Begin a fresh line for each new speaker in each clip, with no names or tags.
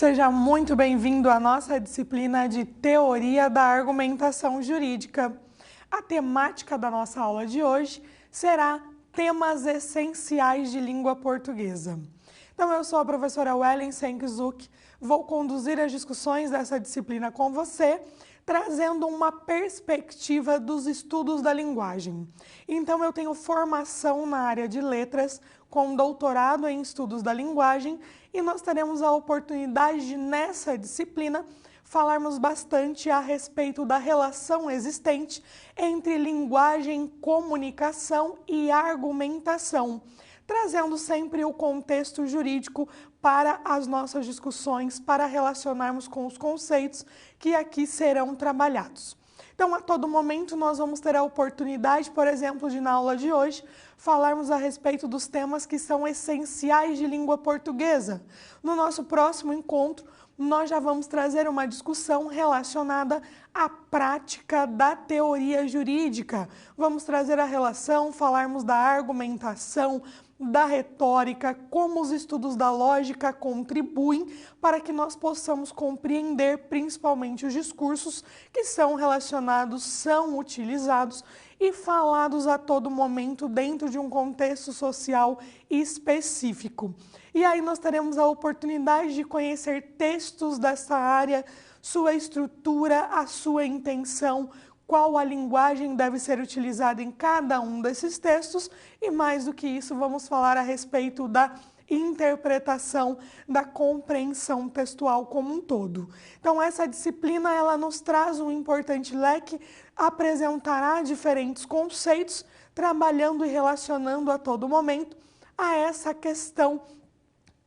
Seja muito bem-vindo à nossa disciplina de Teoria da Argumentação Jurídica. A temática da nossa aula de hoje será Temas Essenciais de Língua Portuguesa. Então, eu sou a professora Wellen Senkzuk, vou conduzir as discussões dessa disciplina com você, trazendo uma perspectiva dos estudos da linguagem. Então, eu tenho formação na área de letras, com doutorado em estudos da linguagem, e nós teremos a oportunidade de, nessa disciplina, falarmos bastante a respeito da relação existente entre linguagem, comunicação e argumentação, trazendo sempre o contexto jurídico para as nossas discussões, para relacionarmos com os conceitos que aqui serão trabalhados. Então, a todo momento, nós vamos ter a oportunidade, por exemplo, de na aula de hoje, falarmos a respeito dos temas que são essenciais de língua portuguesa. No nosso próximo encontro, nós já vamos trazer uma discussão relacionada à prática da teoria jurídica. Vamos trazer a relação, falarmos da argumentação, da retórica, como os estudos da lógica contribuem para que nós possamos compreender principalmente os discursos que são relacionados, são utilizados e falados a todo momento dentro de um contexto social específico. E aí nós teremos a oportunidade de conhecer textos dessa área, sua estrutura, a sua intenção, qual a linguagem deve ser utilizada em cada um desses textos e, mais do que isso, vamos falar a respeito da interpretação, da compreensão textual como um todo. Então, essa disciplina, ela nos traz um importante leque, apresentará diferentes conceitos, trabalhando e relacionando a todo momento a essa questão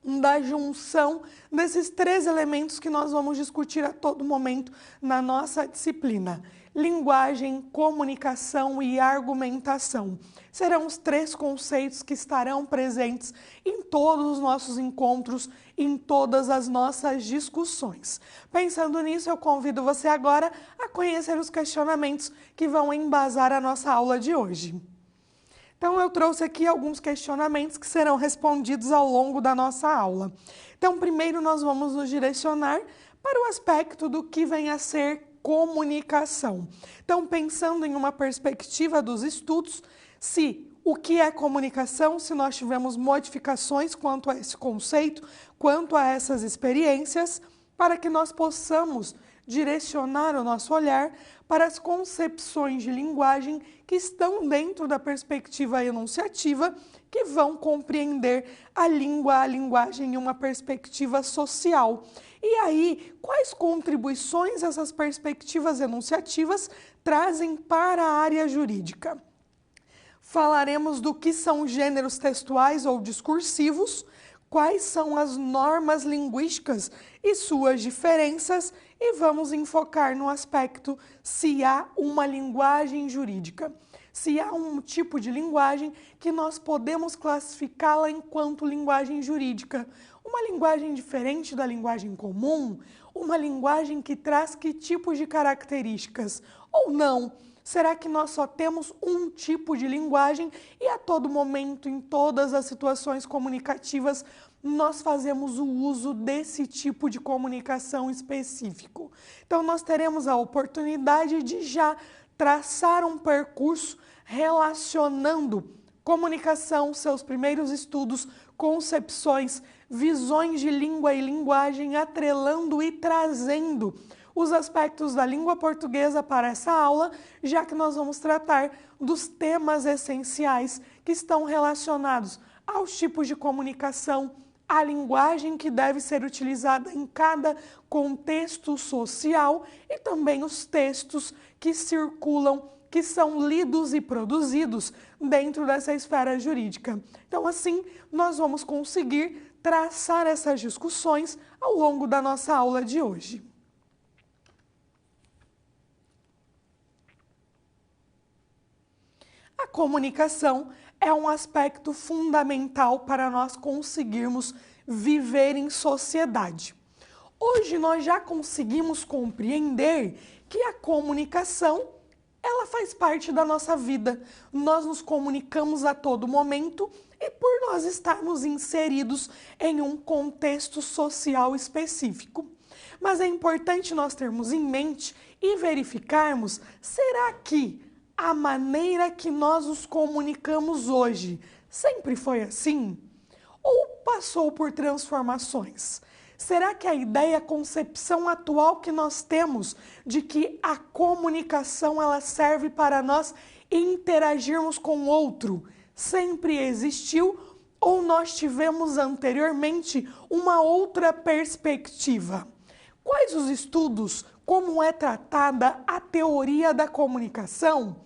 da junção desses três elementos que nós vamos discutir a todo momento na nossa disciplina: linguagem, comunicação e argumentação. Serão os três conceitos que estarão presentes em todos os nossos encontros, em todas as nossas discussões. Pensando nisso, eu convido você agora a conhecer os questionamentos que vão embasar a nossa aula de hoje. Então, eu trouxe aqui alguns questionamentos que serão respondidos ao longo da nossa aula. Então, primeiro nós vamos nos direcionar para o aspecto do que vem a ser comunicação. Então, pensando em uma perspectiva dos estudos, o que é comunicação, se nós tivemos modificações quanto a esse conceito, quanto a essas experiências, para que nós possamos direcionar o nosso olhar para as concepções de linguagem que estão dentro da perspectiva enunciativa, que vão compreender a linguagem em uma perspectiva social. E aí, quais contribuições essas perspectivas enunciativas trazem para a área jurídica? Falaremos do que são gêneros textuais ou discursivos, quais são as normas linguísticas e suas diferenças, e vamos enfocar no aspecto se há uma linguagem jurídica, se há um tipo de linguagem que nós podemos classificá-la enquanto linguagem jurídica. Uma linguagem diferente da linguagem comum? Uma linguagem que traz que tipos de características? Ou não? Será que nós só temos um tipo de linguagem e a todo momento, em todas as situações comunicativas, nós fazemos o uso desse tipo de comunicação específico? Então, nós teremos a oportunidade de já traçar um percurso relacionando comunicação, seus primeiros estudos, concepções, visões de língua e linguagem, atrelando e trazendo os aspectos da língua portuguesa para essa aula, já que nós vamos tratar dos temas essenciais que estão relacionados aos tipos de comunicação, à linguagem que deve ser utilizada em cada contexto social e também os textos que circulam, que são lidos e produzidos dentro dessa esfera jurídica. Então, assim, nós vamos conseguir traçar essas discussões ao longo da nossa aula de hoje. A comunicação é um aspecto fundamental para nós conseguirmos viver em sociedade. Hoje nós já conseguimos compreender que a comunicação, ela faz parte da nossa vida. Nós nos comunicamos a todo momento e por nós estarmos inseridos em um contexto social específico. Mas é importante nós termos em mente e verificarmos, será que a maneira que nós nos comunicamos hoje sempre foi assim? Ou passou por transformações? Será que a ideia, a concepção atual que nós temos de que a comunicação ela serve para nós interagirmos com o outro sempre existiu? Ou nós tivemos anteriormente uma outra perspectiva? Quais os estudos, como é tratada a teoria da comunicação?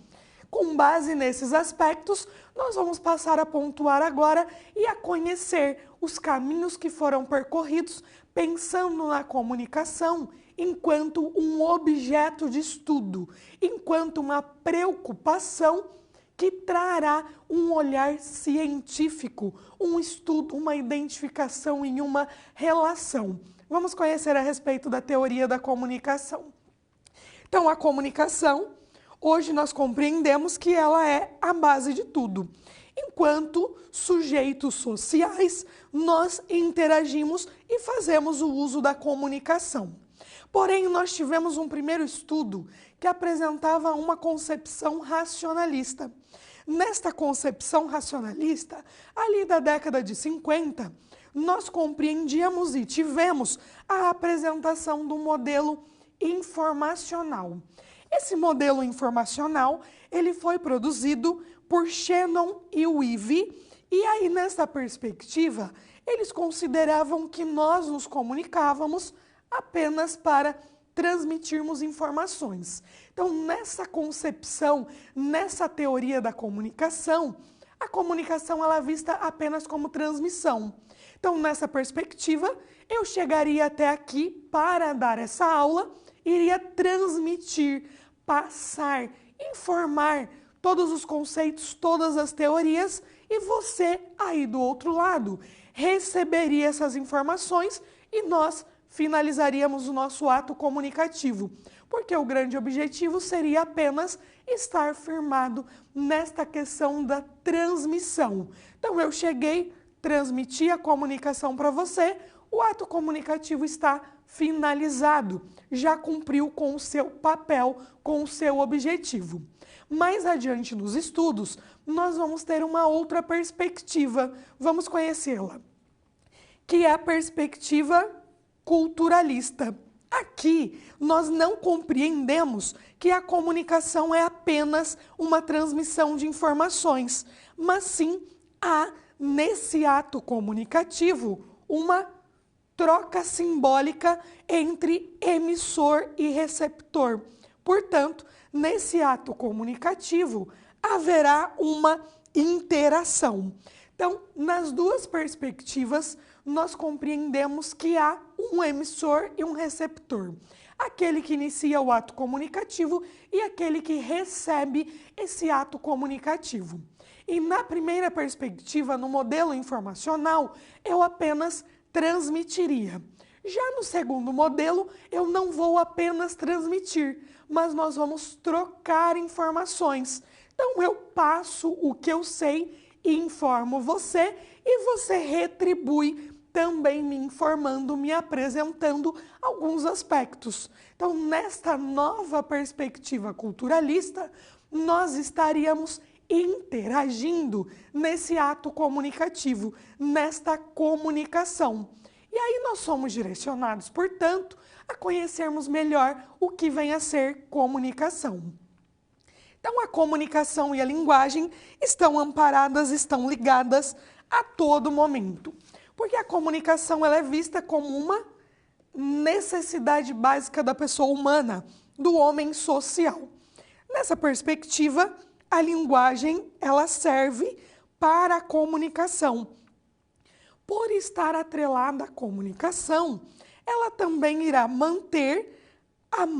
Com base nesses aspectos, nós vamos passar a pontuar agora e a conhecer os caminhos que foram percorridos pensando na comunicação enquanto um objeto de estudo, enquanto uma preocupação que trará um olhar científico, um estudo, uma identificação em uma relação. Vamos conhecer a respeito da teoria da comunicação. Então, a comunicação, hoje nós compreendemos que ela é a base de tudo. Enquanto sujeitos sociais, nós interagimos e fazemos o uso da comunicação. Porém, nós tivemos um primeiro estudo que apresentava uma concepção racionalista. Nesta concepção racionalista, ali da década de 50, nós compreendíamos e tivemos a apresentação do modelo informacional. Esse modelo informacional, ele foi produzido por Shannon e Weave, e aí nessa perspectiva, eles consideravam que nós nos comunicávamos apenas para transmitirmos informações. Então, nessa concepção, nessa teoria da comunicação, a comunicação ela é vista apenas como transmissão. Então, nessa perspectiva, eu chegaria até aqui para dar essa aula, iria transmitir, passar, informar todos os conceitos, todas as teorias, e você, aí do outro lado, receberia essas informações e nós finalizaríamos o nosso ato comunicativo, porque o grande objetivo seria apenas estar firmado nesta questão da transmissão. Então, eu cheguei, transmiti a comunicação para você, o ato comunicativo está finalizado, já cumpriu com o seu papel, com o seu objetivo. Mais adiante nos estudos, nós vamos ter uma outra perspectiva, vamos conhecê-la, que é a perspectiva culturalista. Aqui, nós não compreendemos que a comunicação é apenas uma transmissão de informações, mas sim há, nesse ato comunicativo, uma troca simbólica entre emissor e receptor. Portanto, nesse ato comunicativo, haverá uma interação. Então, nas duas perspectivas, nós compreendemos que há um emissor e um receptor. Aquele que inicia o ato comunicativo e aquele que recebe esse ato comunicativo. E na primeira perspectiva, no modelo informacional, eu apenas transmitiria. Já no segundo modelo, eu não vou apenas transmitir, mas nós vamos trocar informações. Então, eu passo o que eu sei e informo você, e você retribui também me informando, me apresentando alguns aspectos. Então, nesta nova perspectiva culturalista, nós estaríamos interagindo nesse ato comunicativo, nesta comunicação. E aí nós somos direcionados, portanto, a conhecermos melhor o que vem a ser comunicação. Então, a comunicação e a linguagem estão amparadas, estão ligadas a todo momento. Porque a comunicação ela é vista como uma necessidade básica da pessoa humana, do homem social. Nessa perspectiva, a linguagem ela serve para a comunicação. Por estar atrelada à comunicação, ela também irá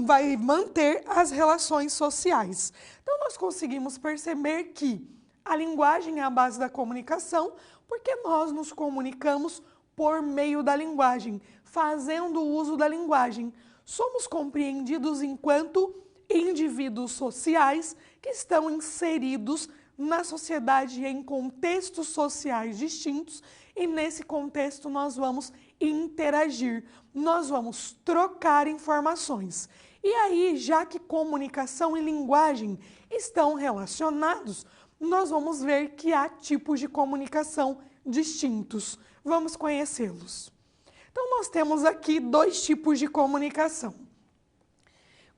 vai manter as relações sociais. Então, nós conseguimos perceber que a linguagem é a base da comunicação, porque nós nos comunicamos por meio da linguagem, fazendo uso da linguagem. Somos compreendidos enquanto indivíduos sociais que estão inseridos na sociedade em contextos sociais distintos e nesse contexto nós vamos interagir, nós vamos trocar informações. E aí, já que comunicação e linguagem estão relacionados, nós vamos ver que há tipos de comunicação distintos. Vamos conhecê-los. Então, nós temos aqui 2 tipos de comunicação.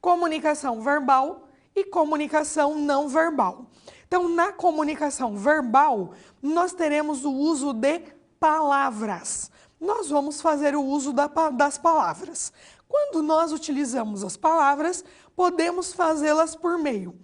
Comunicação verbal e comunicação não verbal. Então, na comunicação verbal, nós teremos o uso de palavras. Nós vamos fazer o uso das palavras. Quando nós utilizamos as palavras, podemos fazê-las por meio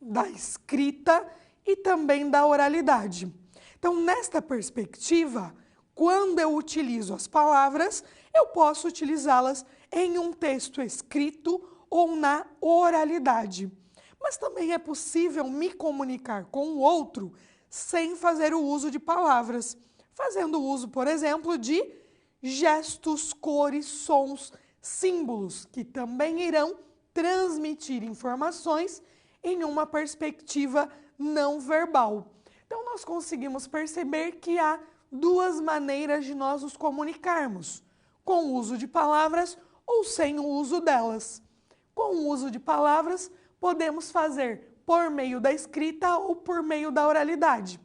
da escrita e também da oralidade. Então, nesta perspectiva, quando eu utilizo as palavras, eu posso utilizá-las em um texto escrito ou na oralidade. Mas também é possível me comunicar com o outro sem fazer o uso de palavras, fazendo uso, por exemplo, de gestos, cores, sons, símbolos, que também irão transmitir informações em uma perspectiva não verbal. Então, nós conseguimos perceber que há 2 maneiras de nós nos comunicarmos, com o uso de palavras ou sem o uso delas. Com o uso de palavras, podemos fazer por meio da escrita ou por meio da oralidade.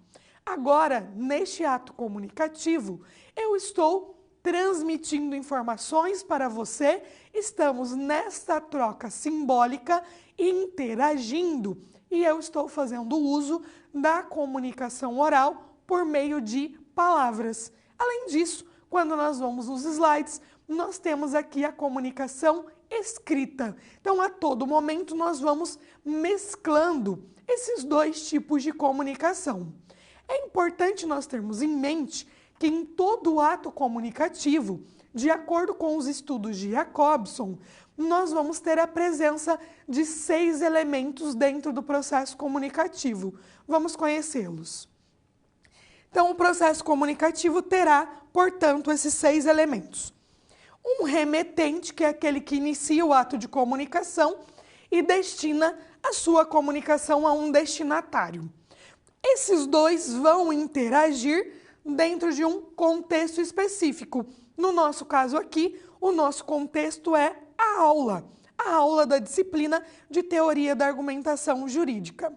Agora, neste ato comunicativo, eu estou transmitindo informações para você, estamos nesta troca simbólica interagindo e eu estou fazendo uso da comunicação oral por meio de palavras. Além disso, quando nós vamos nos slides, nós temos aqui a comunicação escrita. Então, a todo momento, nós vamos mesclando esses 2 tipos de comunicação. É importante nós termos em mente que em todo ato comunicativo, de acordo com os estudos de Jacobson, nós vamos ter a presença de 6 elementos dentro do processo comunicativo. Vamos conhecê-los. Então, o processo comunicativo terá, portanto, esses 6 elementos. Um remetente, que é aquele que inicia o ato de comunicação e destina a sua comunicação a um destinatário. Esses 2 vão interagir dentro de um contexto específico. No nosso caso aqui, o nosso contexto é a aula da disciplina de teoria da argumentação jurídica.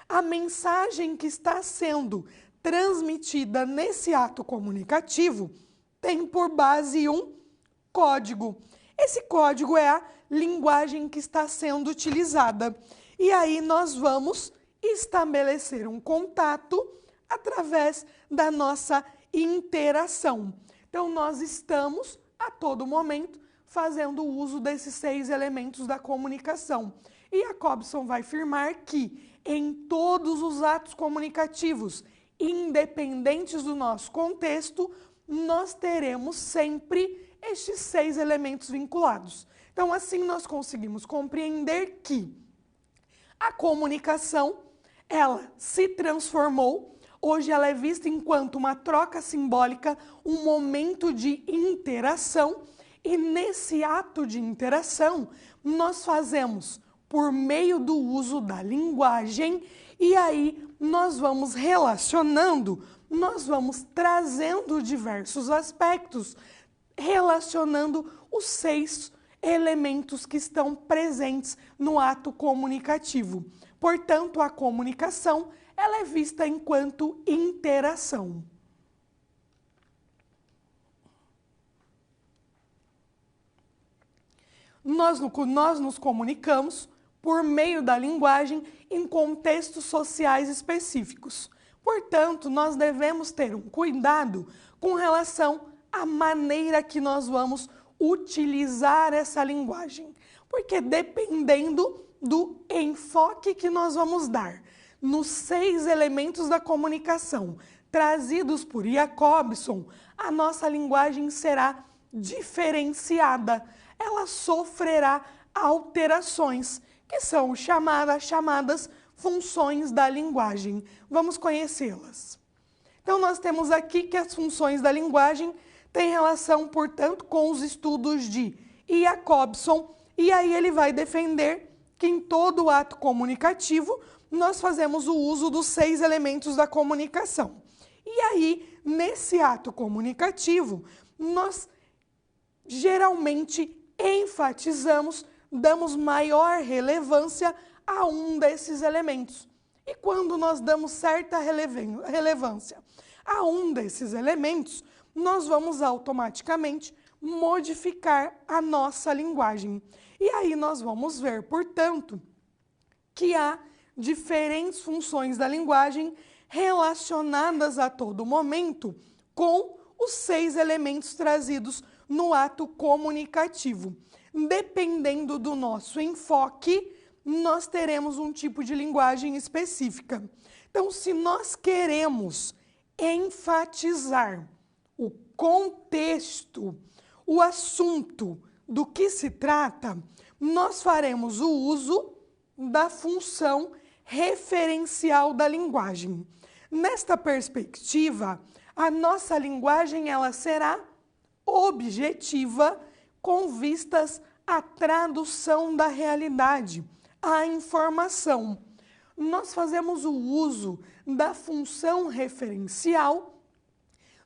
A mensagem que está sendo transmitida nesse ato comunicativo tem por base um código. Esse código é a linguagem que está sendo utilizada. E aí nós vamos estabelecer um contato através da nossa interação. Então, nós estamos, a todo momento, fazendo uso desses 6 elementos da comunicação. E Jacobson vai afirmar que, em todos os atos comunicativos, independentes do nosso contexto, nós teremos sempre estes 6 elementos vinculados. Então, assim, nós conseguimos compreender que a comunicação, ela se transformou. Hoje ela é vista enquanto uma troca simbólica, um momento de interação. E nesse ato de interação, nós fazemos por meio do uso da linguagem e aí nós vamos relacionando, nós vamos trazendo diversos aspectos, relacionando os 6 elementos que estão presentes no ato comunicativo. Portanto, a comunicação, ela é vista enquanto interação. Nós nos comunicamos por meio da linguagem em contextos sociais específicos. Portanto, nós devemos ter um cuidado com relação à maneira que nós vamos utilizar essa linguagem. Porque dependendo do enfoque que nós vamos dar nos 6 elementos da comunicação trazidos por Jacobson, a nossa linguagem será diferenciada. Ela sofrerá alterações, que são chamadas funções da linguagem. Vamos conhecê-las. Então, nós temos aqui que as funções da linguagem têm relação, portanto, com os estudos de Jacobson, e aí ele vai defender que em todo ato comunicativo nós fazemos o uso dos 6 elementos da comunicação. E aí, nesse ato comunicativo, nós geralmente enfatizamos, damos maior relevância a um desses elementos. E quando nós damos certa relevância a um desses elementos, nós vamos automaticamente modificar a nossa linguagem. E aí nós vamos ver, portanto, que há diferentes funções da linguagem relacionadas a todo momento com os 6 elementos trazidos no ato comunicativo. Dependendo do nosso enfoque, nós teremos um tipo de linguagem específica. Então, se nós queremos enfatizar o contexto, o assunto do que se trata, nós faremos o uso da função referencial da linguagem. Nesta perspectiva, a nossa linguagem ela será objetiva com vistas à tradução da realidade, à informação. Nós fazemos o uso da função referencial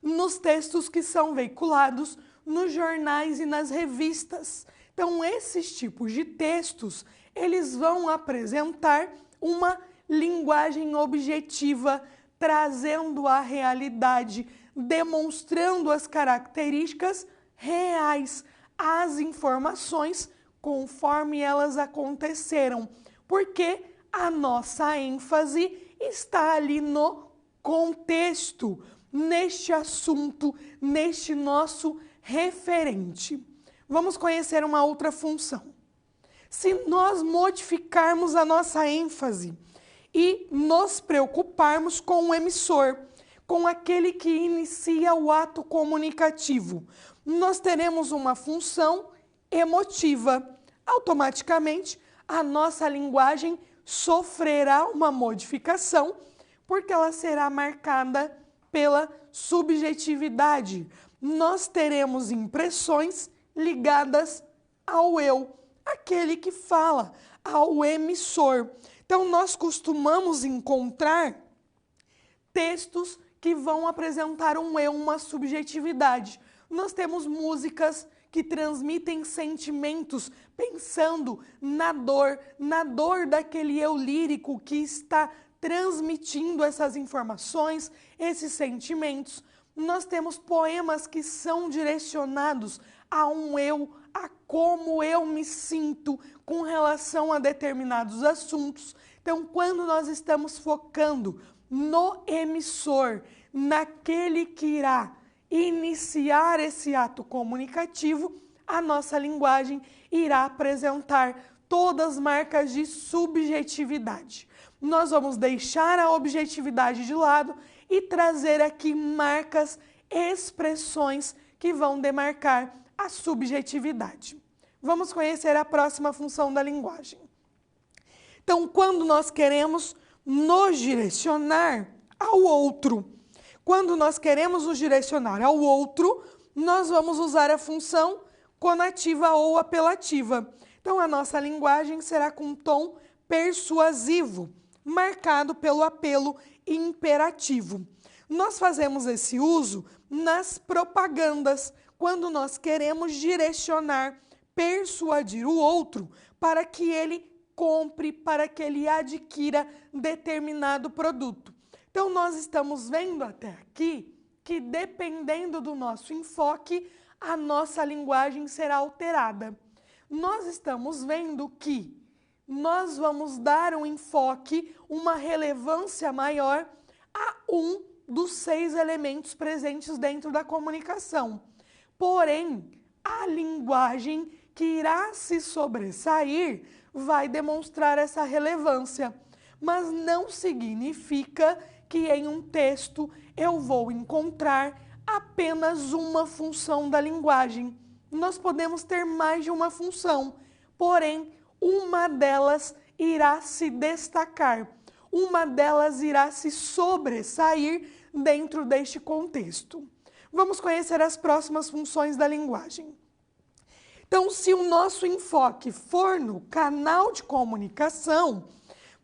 nos textos que são veiculados nos jornais e nas revistas. Então, esses tipos de textos, eles vão apresentar uma linguagem objetiva, trazendo a realidade, demonstrando as características reais, as informações conforme elas aconteceram, porque a nossa ênfase está ali no contexto, neste assunto, neste nosso referente. Vamos conhecer uma outra função. Se nós modificarmos a nossa ênfase e nos preocuparmos com o emissor, com aquele que inicia o ato comunicativo, nós teremos uma função emotiva. Automaticamente, a nossa linguagem sofrerá uma modificação, porque ela será marcada pela subjetividade. Nós teremos impressões ligadas ao eu, aquele que fala, ao emissor. Então, nós costumamos encontrar textos que vão apresentar um eu, uma subjetividade. Nós temos músicas que transmitem sentimentos, pensando na dor daquele eu lírico que está transmitindo essas informações, esses sentimentos. Nós temos poemas que são direcionados a um eu, a como eu me sinto com relação a determinados assuntos. Então, quando nós estamos focando no emissor, naquele que irá iniciar esse ato comunicativo, a nossa linguagem irá apresentar todas as marcas de subjetividade. Nós vamos deixar a objetividade de lado e trazer aqui marcas, expressões que vão demarcar a subjetividade. Vamos conhecer a próxima função da linguagem. Então, quando nós queremos nos direcionar ao outro, quando nós queremos nos direcionar ao outro, nós vamos usar a função conativa ou apelativa. Então, a nossa linguagem será com um tom persuasivo, marcado pelo apelo imperativo. Nós fazemos esse uso nas propagandas, quando nós queremos direcionar, persuadir o outro para que ele compre, para que ele adquira determinado produto. Então, nós estamos vendo até aqui que, dependendo do nosso enfoque, a nossa linguagem será alterada. Nós estamos vendo que nós vamos dar um enfoque, uma relevância maior a um dos 6 elementos presentes dentro da comunicação. Porém, a linguagem que irá se sobressair vai demonstrar essa relevância, mas não significa que em um texto eu vou encontrar apenas uma função da linguagem. Nós podemos ter mais de uma função, porém, uma delas irá se destacar, uma delas irá se sobressair dentro deste contexto. Vamos conhecer as próximas funções da linguagem. Então, se o nosso enfoque for no canal de comunicação,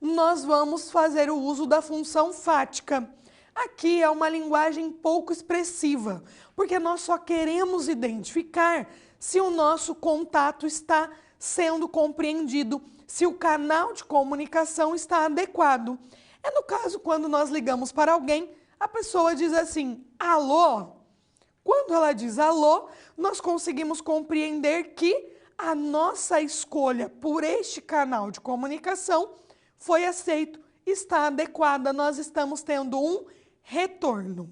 nós vamos fazer o uso da função fática. Aqui é uma linguagem pouco expressiva, porque nós só queremos identificar se o nosso contato está sendo compreendido, se o canal de comunicação está adequado. É no caso quando nós ligamos para alguém, a pessoa diz assim, alô? Quando ela diz alô, nós conseguimos compreender que a nossa escolha por este canal de comunicação foi aceito, está adequada, nós estamos tendo um retorno.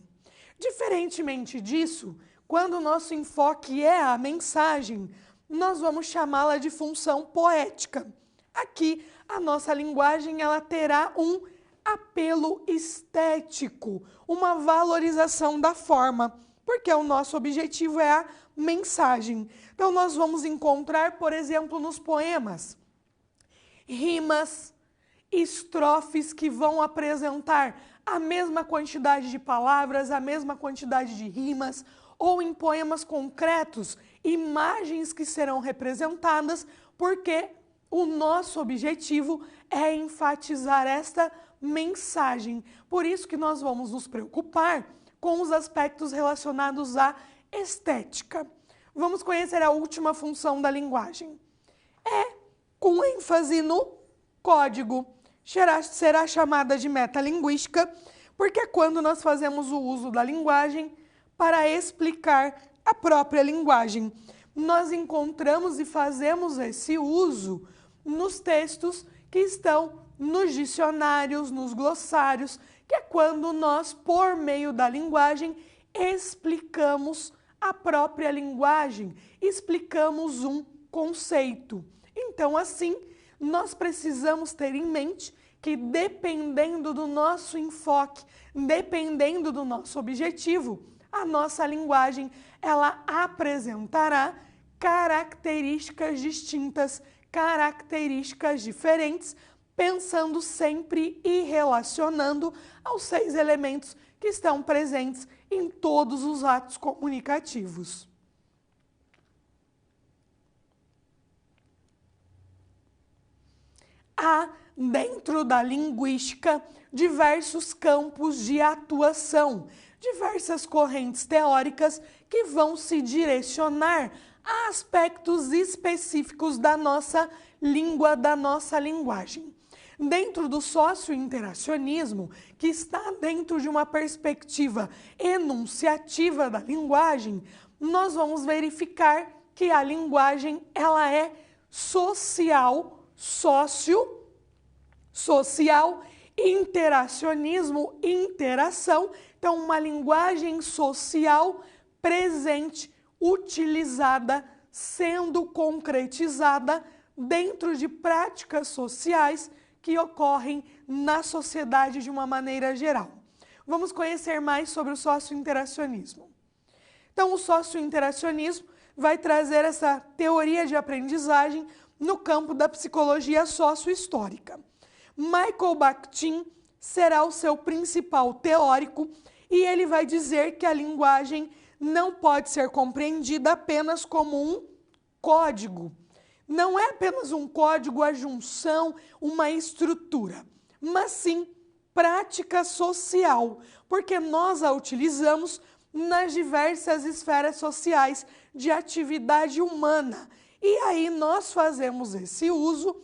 Diferentemente disso, quando o nosso enfoque é a mensagem, nós vamos chamá-la de função poética. Aqui, a nossa linguagem ela terá um apelo estético, uma valorização da forma, porque o nosso objetivo é a mensagem. Então, nós vamos encontrar, por exemplo, nos poemas, rimas, estrofes que vão apresentar a mesma quantidade de palavras, a mesma quantidade de rimas, ou em poemas concretos, imagens que serão representadas, porque o nosso objetivo é enfatizar esta mensagem. Por isso que nós vamos nos preocupar com os aspectos relacionados à estética. Vamos conhecer a última função da linguagem. É com ênfase no código. Será chamada de metalinguística, porque é quando nós fazemos o uso da linguagem para explicar a própria linguagem. Nós encontramos e fazemos esse uso nos textos que estão nos dicionários, nos glossários, que é quando nós, por meio da linguagem, explicamos a própria linguagem, explicamos um conceito. Então, assim, nós precisamos ter em mente que, dependendo do nosso enfoque, dependendo do nosso objetivo, a nossa linguagem ela apresentará características distintas, características diferentes, pensando sempre e relacionando aos 6 elementos que estão presentes em todos os atos comunicativos. Há, dentro da linguística, diversos campos de atuação, diversas correntes teóricas que vão se direcionar a aspectos específicos da nossa língua, da nossa linguagem. Dentro do sociointeracionismo, que está dentro de uma perspectiva enunciativa da linguagem, nós vamos verificar que a linguagem ela é social, social, interacionismo, interação. Então, uma linguagem social presente, utilizada, sendo concretizada dentro de práticas sociais que ocorrem na sociedade de uma maneira geral. Vamos conhecer mais sobre o sociointeracionismo. Então, o sociointeracionismo vai trazer essa teoria de aprendizagem no campo da psicologia sociohistórica. Michael Bakhtin será o seu principal teórico e ele vai dizer que a linguagem não pode ser compreendida apenas como um código. Não é apenas um código, a junção, uma estrutura, mas sim prática social, porque nós a utilizamos nas diversas esferas sociais de atividade humana. E aí nós fazemos esse uso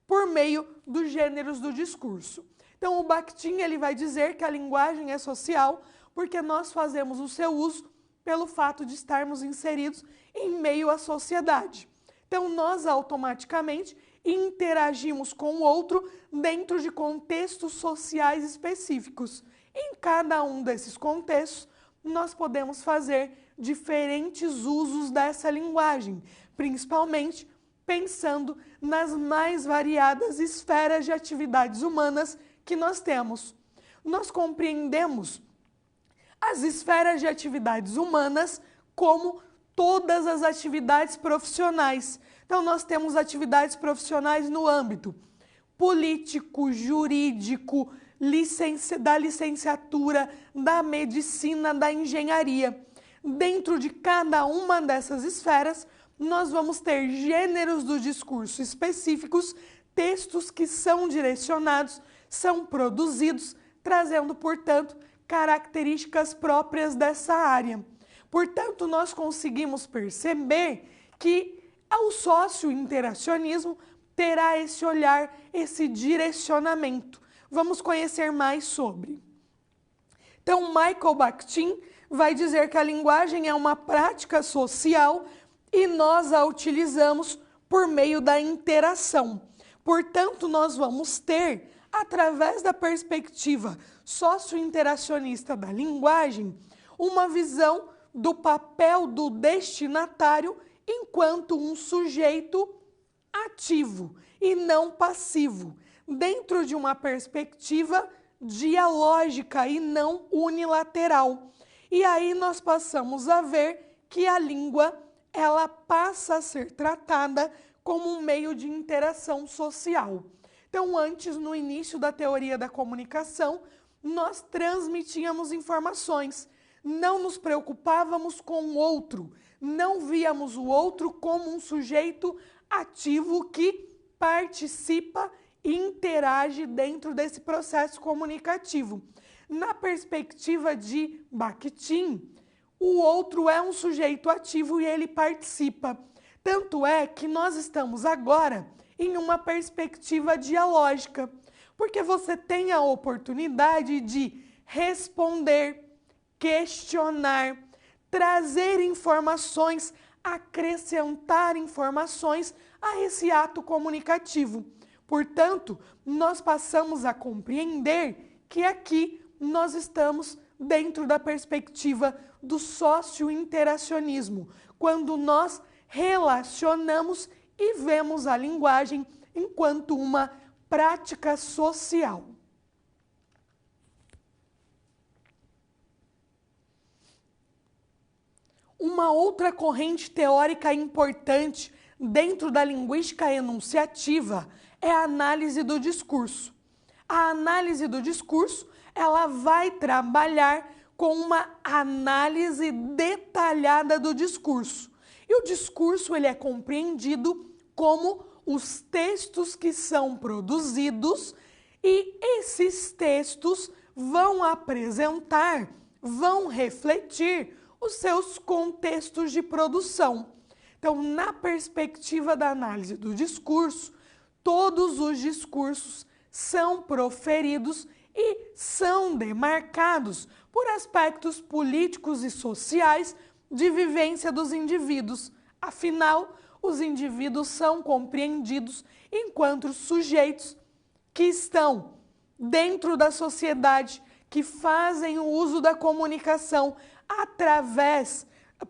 por meio dos gêneros do discurso. Então, o Bakhtin ele vai dizer que a linguagem é social porque nós fazemos o seu uso pelo fato de estarmos inseridos em meio à sociedade. Então, nós automaticamente interagimos com o outro dentro de contextos sociais específicos. Em cada um desses contextos, nós podemos fazer diferentes usos dessa linguagem, principalmente pensando nas mais variadas esferas de atividades humanas que nós temos. Nós compreendemos as esferas de atividades humanas como todas as atividades profissionais. Então, nós temos atividades profissionais no âmbito político, jurídico, da licenciatura, da medicina, da engenharia. Dentro de cada uma dessas esferas, nós vamos ter gêneros do discurso específicos, textos que são direcionados, são produzidos, trazendo, portanto, características próprias dessa área. Portanto, nós conseguimos perceber que o sócio-interacionismo terá esse olhar, esse direcionamento. Vamos conhecer mais sobre. Então, Michael Bakhtin vai dizer que a linguagem é uma prática social e nós a utilizamos por meio da interação. Portanto, nós vamos ter, através da perspectiva socio-interacionista da linguagem, uma visão do papel do destinatário enquanto um sujeito ativo e não passivo, dentro de uma perspectiva dialógica e não unilateral. E aí nós passamos a ver que a língua, ela passa a ser tratada como um meio de interação social. Então, antes, no início da teoria da comunicação, nós transmitíamos informações, não nos preocupávamos com o outro, não víamos o outro como um sujeito ativo que participa e interage dentro desse processo comunicativo. Na perspectiva de Bakhtin, o outro é um sujeito ativo e ele participa. Tanto é que nós estamos agora em uma perspectiva dialógica, porque você tem a oportunidade de responder, questionar, trazer informações, acrescentar informações a esse ato comunicativo. Portanto, nós passamos a compreender que aqui nós estamos dentro da perspectiva do socio-interacionismo, quando nós relacionamos e vemos a linguagem enquanto uma prática social. Uma outra corrente teórica importante dentro da linguística enunciativa é a análise do discurso. A análise do discurso, ela vai trabalhar com uma análise detalhada do discurso. E o discurso, ele é compreendido como os textos que são produzidos e esses textos vão apresentar, vão refletir os seus contextos de produção. Então, na perspectiva da análise do discurso, todos os discursos são proferidos e são demarcados por aspectos políticos e sociais de vivência dos indivíduos. Afinal, os indivíduos são compreendidos enquanto sujeitos que estão dentro da sociedade, que fazem o uso da comunicação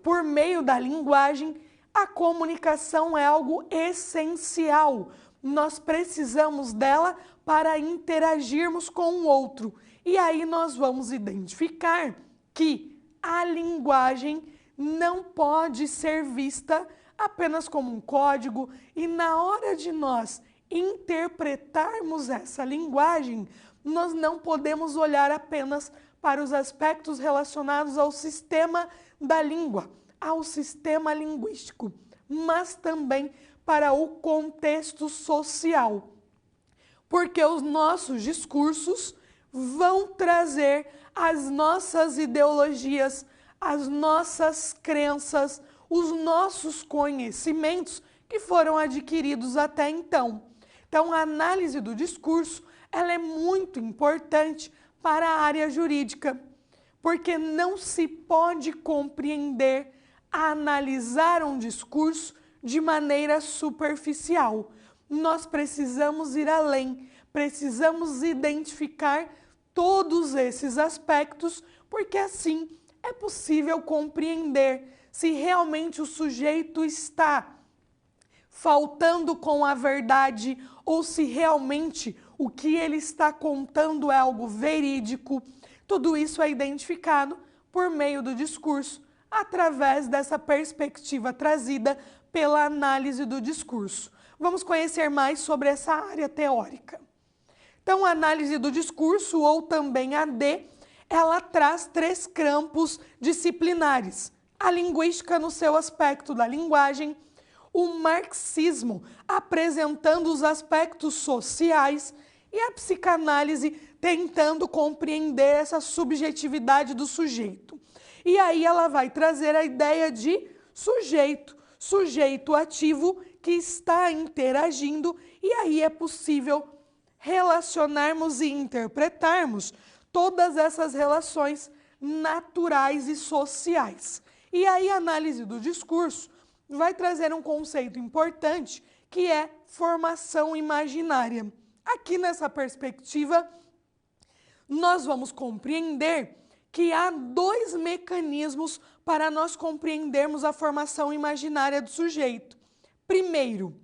por meio da linguagem. A comunicação é algo essencial. Nós precisamos dela para interagirmos com o outro. E aí nós vamos identificar que a linguagem não pode ser vista apenas como um código, e na hora de nós interpretarmos essa linguagem, nós não podemos olhar apenas para os aspectos relacionados ao sistema da língua, ao sistema linguístico, mas também para o contexto social. Porque os nossos discursos vão trazer as nossas ideologias, as nossas crenças, os nossos conhecimentos que foram adquiridos até então. Então, a análise do discurso, ela é muito importante para a área jurídica, porque não se pode compreender, analisar um discurso de maneira superficial. Nós precisamos ir além, precisamos identificar todos esses aspectos, porque assim é possível compreender se realmente o sujeito está faltando com a verdade ou se realmente o que ele está contando é algo verídico. Tudo isso é identificado por meio do discurso, através dessa perspectiva trazida pela análise do discurso. Vamos conhecer mais sobre essa área teórica. Então, a análise do discurso, ou também AD, ela traz 3 campos disciplinares: a linguística no seu aspecto da linguagem, o marxismo, apresentando os aspectos sociais, e a psicanálise tentando compreender essa subjetividade do sujeito. E aí ela vai trazer a ideia de sujeito ativo que está interagindo, e aí é possível relacionarmos e interpretarmos todas essas relações naturais e sociais. E aí a análise do discurso vai trazer um conceito importante, que é formação imaginária. Aqui nessa perspectiva, nós vamos compreender que há dois mecanismos para nós compreendermos a formação imaginária do sujeito. Primeiro,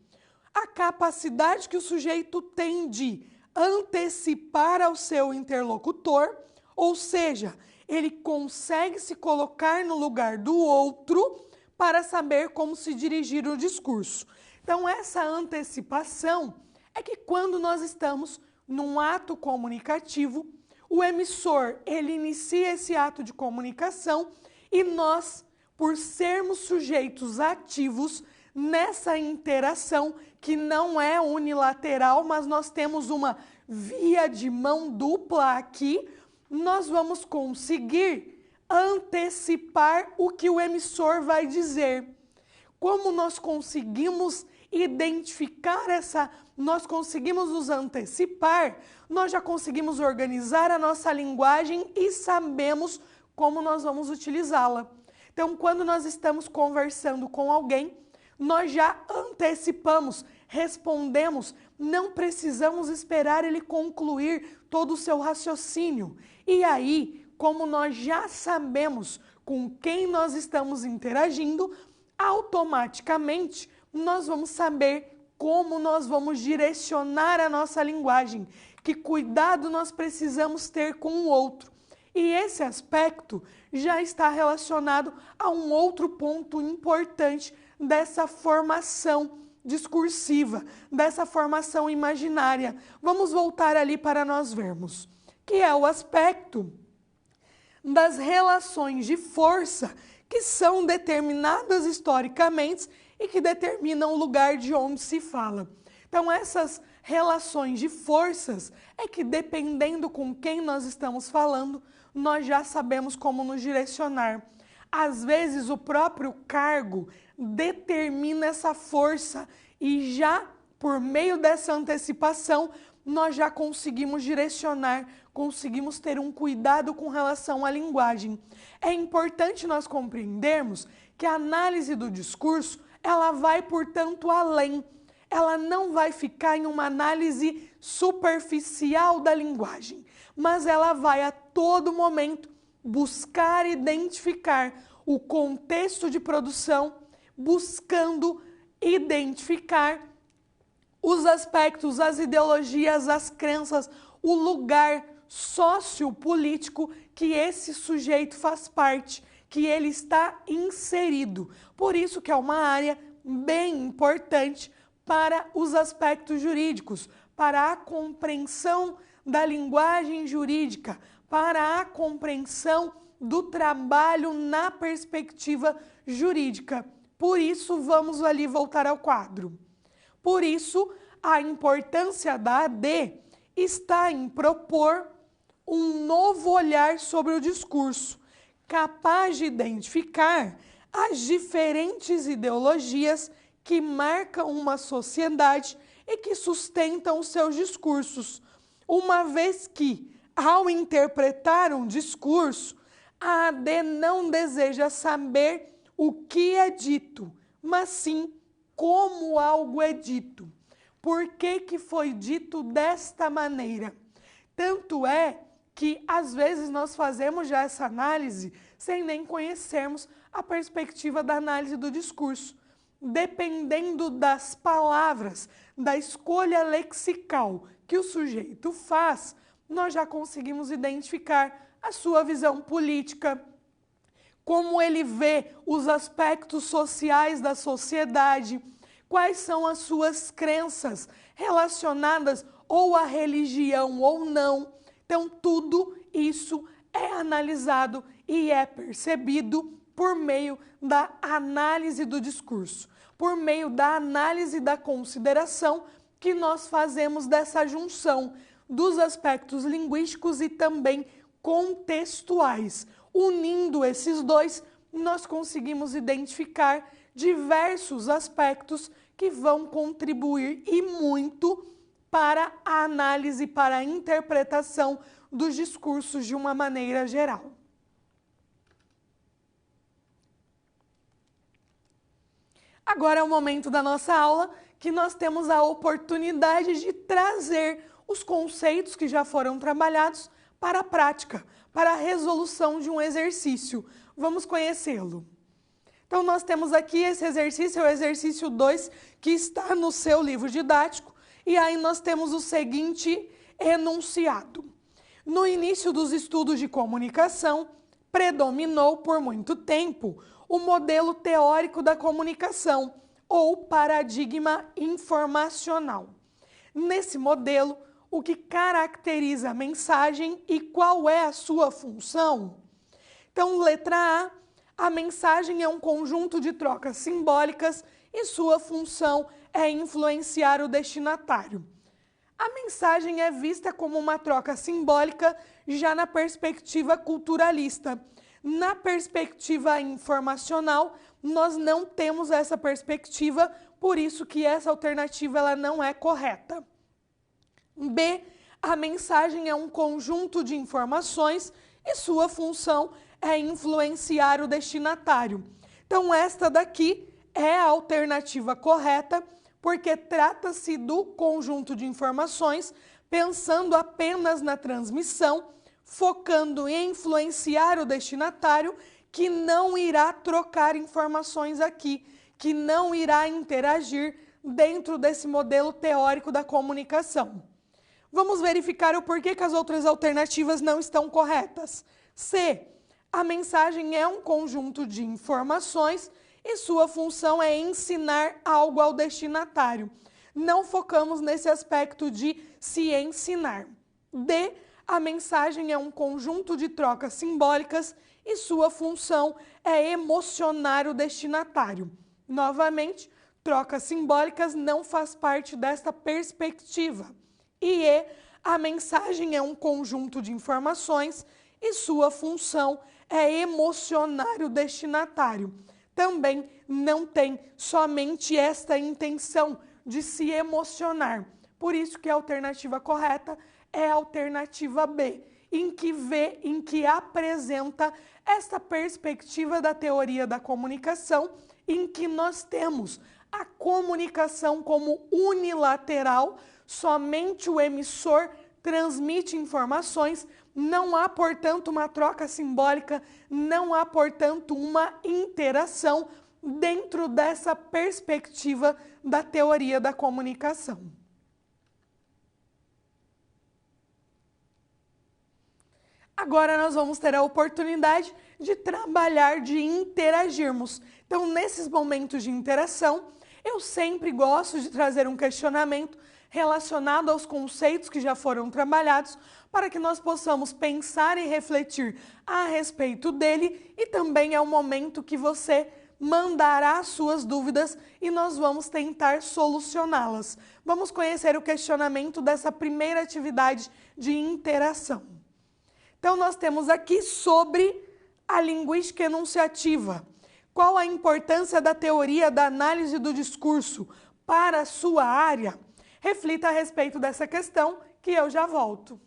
a capacidade que o sujeito tem de antecipar ao seu interlocutor, ou seja, ele consegue se colocar no lugar do outro para saber como se dirigir o discurso. Então, essa antecipação é que quando nós estamos num ato comunicativo, o emissor, ele inicia esse ato de comunicação e nós, por sermos sujeitos ativos nessa interação, que não é unilateral, mas nós temos uma via de mão dupla aqui, nós vamos conseguir antecipar o que o emissor vai dizer. Como nós conseguimos identificar nós conseguimos nos antecipar, nós já conseguimos organizar a nossa linguagem e sabemos como nós vamos utilizá-la. Então, quando nós estamos conversando com alguém, nós já antecipamos, respondemos, não precisamos esperar ele concluir todo o seu raciocínio. E aí, como nós já sabemos com quem nós estamos interagindo, automaticamente nós vamos saber como nós vamos direcionar a nossa linguagem, que cuidado nós precisamos ter com o outro. E esse aspecto já está relacionado a um outro ponto importante dessa formação discursiva, dessa formação imaginária. Vamos voltar ali para nós vermos, que é o aspecto das relações de força que são determinadas historicamente e que determinam o lugar de onde se fala. Então, essas relações de forças é que, dependendo com quem nós estamos falando, nós já sabemos como nos direcionar. Às vezes, o próprio cargo determina essa força e já, por meio dessa antecipação, nós já conseguimos direcionar, conseguimos ter um cuidado com relação à linguagem. É importante nós compreendermos que a análise do discurso, ela vai, portanto, além. Ela não vai ficar em uma análise superficial da linguagem, mas ela vai a todo momento buscar identificar o contexto de produção, buscando identificar os aspectos, as ideologias, as crenças, o lugar sociopolítico que esse sujeito faz parte, que ele está inserido. Por isso que é uma área bem importante para os aspectos jurídicos, para a compreensão da linguagem jurídica, para a compreensão do trabalho na perspectiva jurídica. Por isso, vamos ali voltar ao quadro. Por isso, a importância da AD está em propor um novo olhar sobre o discurso, capaz de identificar as diferentes ideologias que marcam uma sociedade e que sustentam os seus discursos, uma vez que, ao interpretar um discurso, a AD não deseja saber o que é dito, mas sim como algo é dito. Por que foi dito desta maneira? Tanto é que, às vezes, nós fazemos já essa análise sem nem conhecermos a perspectiva da análise do discurso. Dependendo das palavras, da escolha lexical que o sujeito faz, nós já conseguimos identificar a sua visão política, como ele vê os aspectos sociais da sociedade, quais são as suas crenças relacionadas ou à religião ou não. Então, tudo isso é analisado e é percebido por meio da análise do discurso. por meio da análise e da consideração que nós fazemos dessa junção dos aspectos linguísticos e também contextuais. Unindo esses dois, nós conseguimos identificar diversos aspectos que vão contribuir e muito para a análise, para a interpretação dos discursos de uma maneira geral. Agora é o momento da nossa aula que nós temos a oportunidade de trazer os conceitos que já foram trabalhados para a prática, para a resolução de um exercício. Vamos conhecê-lo. Então, nós temos aqui esse exercício, é o exercício 2, que está no seu livro didático, e aí nós temos o seguinte enunciado. No início dos estudos de comunicação, predominou por muito tempo o modelo teórico da comunicação, ou paradigma informacional. Nesse modelo, o que caracteriza a mensagem e qual é a sua função? Então, letra A mensagem é um conjunto de trocas simbólicas e sua função é influenciar o destinatário. A mensagem é vista como uma troca simbólica já na perspectiva culturalista. Na perspectiva informacional, nós não temos essa perspectiva, por isso que essa alternativa ela não é correta. B, a mensagem é um conjunto de informações e sua função é influenciar o destinatário. Então, esta daqui é a alternativa correta, porque trata-se do conjunto de informações, pensando apenas na transmissão, focando em influenciar o destinatário, que não irá trocar informações aqui, que não irá interagir dentro desse modelo teórico da comunicação. Vamos verificar o porquê que as outras alternativas não estão corretas. C. A mensagem é um conjunto de informações e sua função é ensinar algo ao destinatário. Não focamos nesse aspecto de se ensinar. D. A mensagem é um conjunto de trocas simbólicas e sua função é emocionar o destinatário. Novamente, trocas simbólicas não faz parte desta perspectiva. E E. A mensagem é um conjunto de informações e sua função é emocionar o destinatário. Também não tem somente esta intenção de se emocionar. Por isso que a alternativa correta é a alternativa B, em que apresenta esta perspectiva da teoria da comunicação, em que nós temos a comunicação como unilateral, somente o emissor transmite informações, não há, portanto, uma troca simbólica, não há, portanto, uma interação dentro dessa perspectiva da teoria da comunicação. Agora nós vamos ter a oportunidade de trabalhar, de interagirmos. Então, nesses momentos de interação, eu sempre gosto de trazer um questionamento relacionado aos conceitos que já foram trabalhados, para que nós possamos pensar e refletir a respeito dele, e também é o momento que você mandará as suas dúvidas e nós vamos tentar solucioná-las. Vamos conhecer o questionamento dessa primeira atividade de interação. Então, nós temos aqui sobre a linguística enunciativa. Qual a importância da teoria da análise do discurso para a sua área? Reflita a respeito dessa questão, que eu já volto.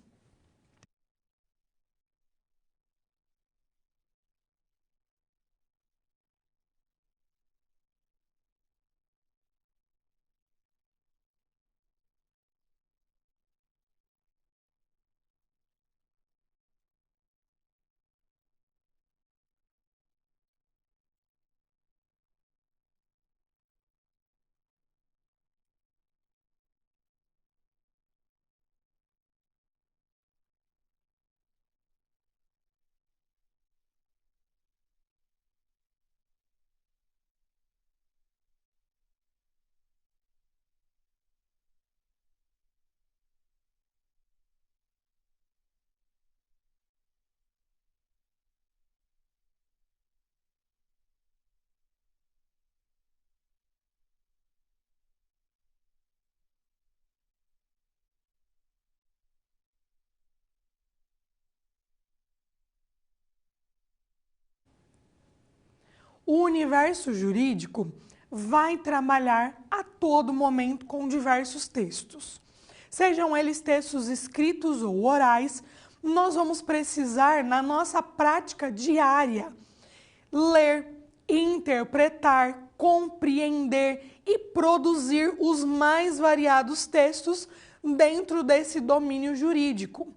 O universo jurídico vai trabalhar a todo momento com diversos textos. Sejam eles textos escritos ou orais, nós vamos precisar, na nossa prática diária, ler, interpretar, compreender e produzir os mais variados textos dentro desse domínio jurídico.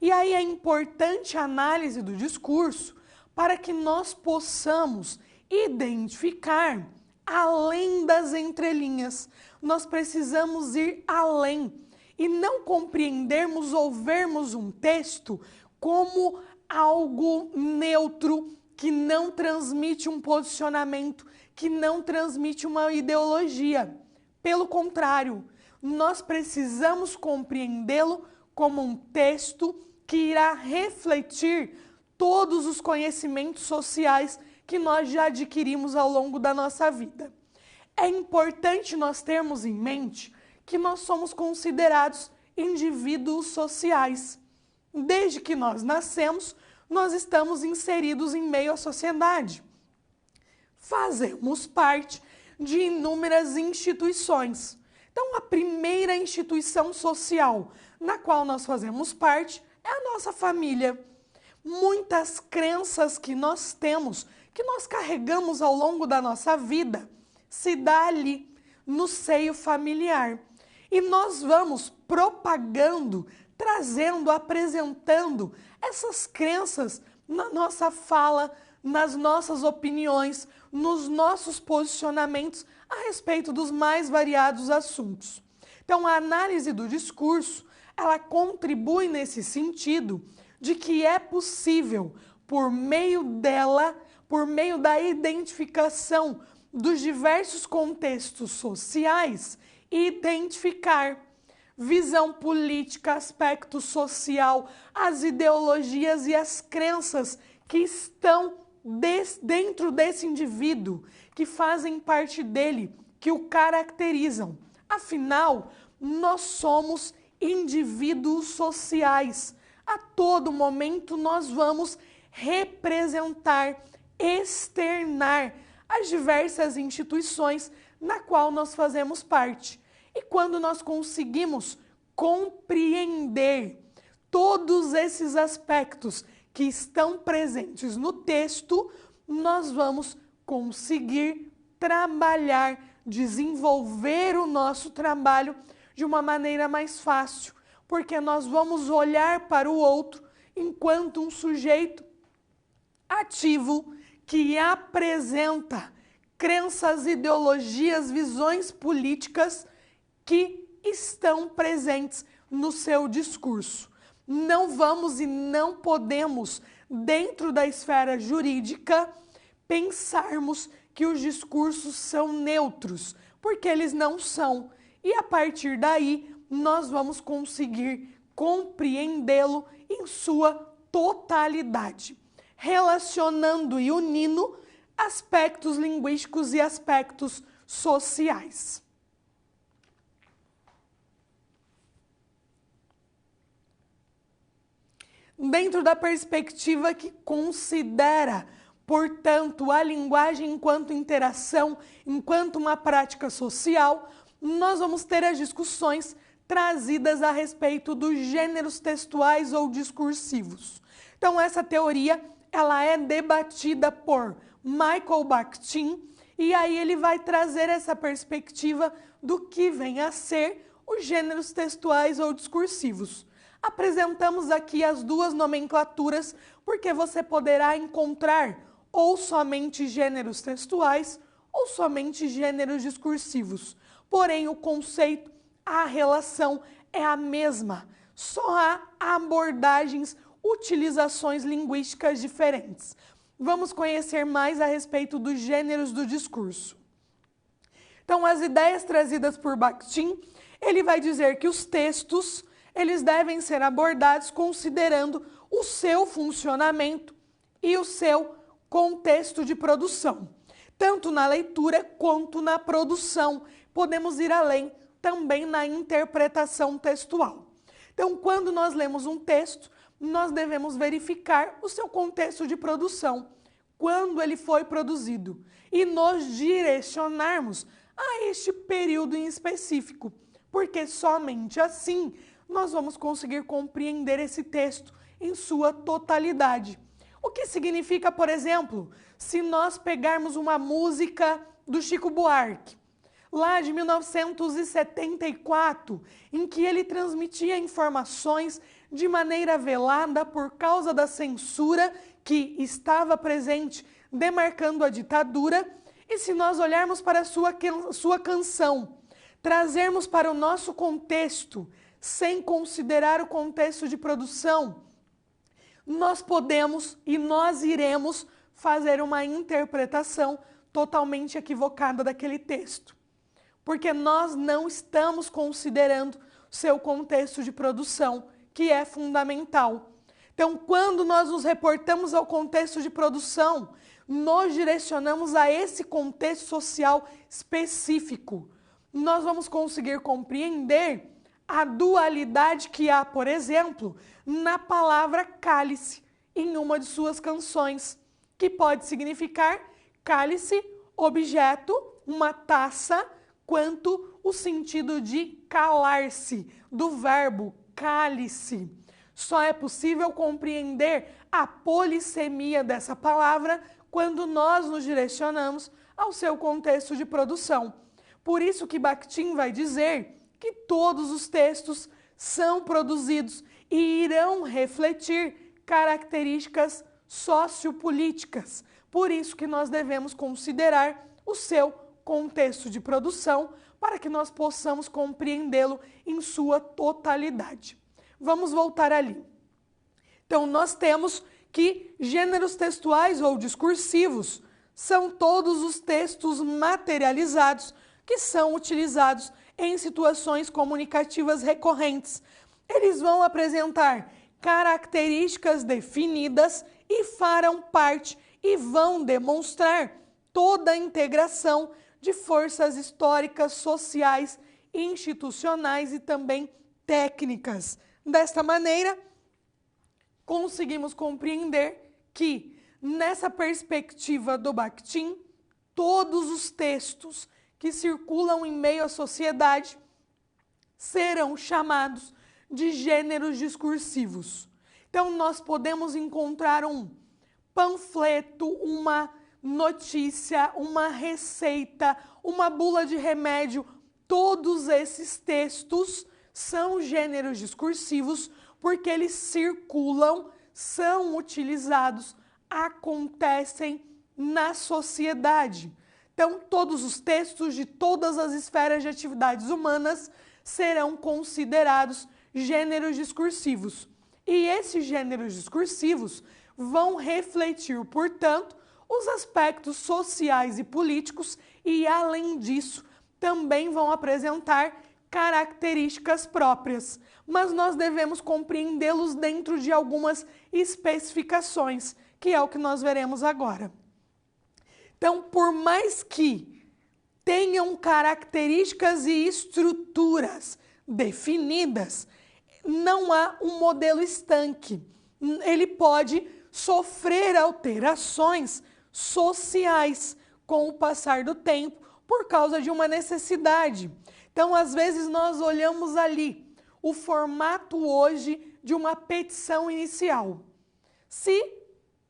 E aí é importante a análise do discurso para que nós possamos identificar além das entrelinhas. Nós precisamos ir além e não compreendermos ou vermos um texto como algo neutro, que não transmite um posicionamento, que não transmite uma ideologia. Pelo contrário, nós precisamos compreendê-lo como um texto que irá refletir todos os conhecimentos sociais que nós já adquirimos ao longo da nossa vida. É importante nós termos em mente que nós somos considerados indivíduos sociais. Desde que nós nascemos, nós estamos inseridos em meio à sociedade. Fazemos parte de inúmeras instituições. Então, a primeira instituição social na qual nós fazemos parte é a nossa família. Muitas crenças que nós temos, que nós carregamos ao longo da nossa vida, se dá ali, no seio familiar. E nós vamos propagando, trazendo, apresentando essas crenças na nossa fala, nas nossas opiniões, nos nossos posicionamentos a respeito dos mais variados assuntos. Então, a análise do discurso, ela contribui nesse sentido de que é possível, por meio dela, por meio da identificação dos diversos contextos sociais, identificar visão política, aspecto social, as ideologias e as crenças que estão dentro desse indivíduo, que fazem parte dele, que o caracterizam. Afinal, nós somos indivíduos sociais. A todo momento nós vamos representar, externar as diversas instituições na qual nós fazemos parte. E quando nós conseguimos compreender todos esses aspectos que estão presentes no texto, nós vamos conseguir trabalhar, desenvolver o nosso trabalho de uma maneira mais fácil, porque nós vamos olhar para o outro enquanto um sujeito ativo que apresenta crenças, ideologias, visões políticas que estão presentes no seu discurso. Não vamos e não podemos, dentro da esfera jurídica, pensarmos que os discursos são neutros, porque eles não são. E a partir daí, nós vamos conseguir compreendê-lo em sua totalidade, relacionando e unindo aspectos linguísticos e aspectos sociais. Dentro da perspectiva que considera, portanto, a linguagem enquanto interação, enquanto uma prática social, nós vamos ter as discussões trazidas a respeito dos gêneros textuais ou discursivos. Então, essa teoria, ela é debatida por Michael Bakhtin, e aí ele vai trazer essa perspectiva do que vem a ser os gêneros textuais ou discursivos. Apresentamos aqui as duas nomenclaturas, porque você poderá encontrar ou somente gêneros textuais ou somente gêneros discursivos. Porém, o conceito, a relação é a mesma, só há abordagens, utilizações linguísticas diferentes. Vamos conhecer mais a respeito dos gêneros do discurso. Então, as ideias trazidas por Bakhtin, ele vai dizer que os textos, eles devem ser abordados considerando o seu funcionamento e o seu contexto de produção, tanto na leitura quanto na produção. Podemos ir além também na interpretação textual. Então, quando nós lemos um texto, nós devemos verificar o seu contexto de produção. quando ele foi produzido e nos direcionarmos a este período em específico, porque somente assim nós vamos conseguir compreender esse texto em sua totalidade. O que significa, por exemplo, se nós pegarmos uma música do Chico Buarque, lá de 1974, em que ele transmitia informações de maneira velada por causa da censura que estava presente, demarcando a ditadura, e se nós olharmos para a sua canção, trazermos para o nosso contexto, sem considerar o contexto de produção, nós podemos e nós iremos fazer uma interpretação totalmente equivocada daquele texto, porque nós não estamos considerando o seu contexto de produção, que é fundamental. Então, quando nós nos reportamos ao contexto de produção, nos direcionamos a esse contexto social específico. Nós vamos conseguir compreender a dualidade que há, por exemplo, na palavra cálice, em uma de suas canções, que pode significar cálice, objeto, uma taça, quanto o sentido de calar-se, do verbo cálice. Só é possível compreender a polissemia dessa palavra quando nós nos direcionamos ao seu contexto de produção. Por isso que Bakhtin vai dizer que todos os textos são produzidos e irão refletir características sociopolíticas. Por isso que nós devemos considerar o seu contexto de produção para que nós possamos compreendê-lo em sua totalidade. Vamos voltar ali. Então, nós temos que gêneros textuais ou discursivos são todos os textos materializados que são utilizados em situações comunicativas recorrentes. Eles vão apresentar características definidas e farão parte e vão demonstrar toda a integração de forças históricas, sociais, institucionais e também técnicas. Desta maneira, conseguimos compreender que, nessa perspectiva do Bakhtin, todos os textos que circulam em meio à sociedade serão chamados de gêneros discursivos. Então, nós podemos encontrar um panfleto, uma notícia, uma receita, uma bula de remédio. Todos esses textos são gêneros discursivos porque eles circulam, são utilizados, acontecem na sociedade. Então, todos os textos de todas as esferas de atividades humanas serão considerados gêneros discursivos. E esses gêneros discursivos vão refletir, portanto, os aspectos sociais e políticos e, além disso, também vão apresentar características próprias. Mas nós devemos compreendê-los dentro de algumas especificações, que é o que nós veremos agora. Então, por mais que tenham características e estruturas definidas, não há um modelo estanque. Ele pode sofrer alterações sociais com o passar do tempo por causa de uma necessidade. Então, às vezes, nós olhamos ali o formato hoje de uma petição inicial. Se,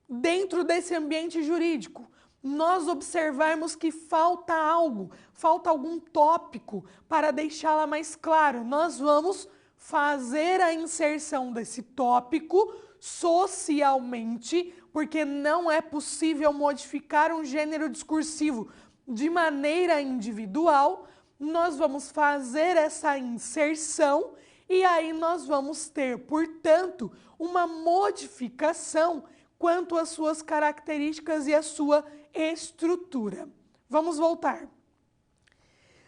dentro desse ambiente jurídico, nós observarmos que falta algo, falta algum tópico para deixá-la mais claro, nós vamos fazer a inserção desse tópico socialmente, porque não é possível modificar um gênero discursivo de maneira individual. Nós vamos fazer essa inserção e aí nós vamos ter, portanto, uma modificação quanto às suas características e à sua estrutura. Vamos voltar.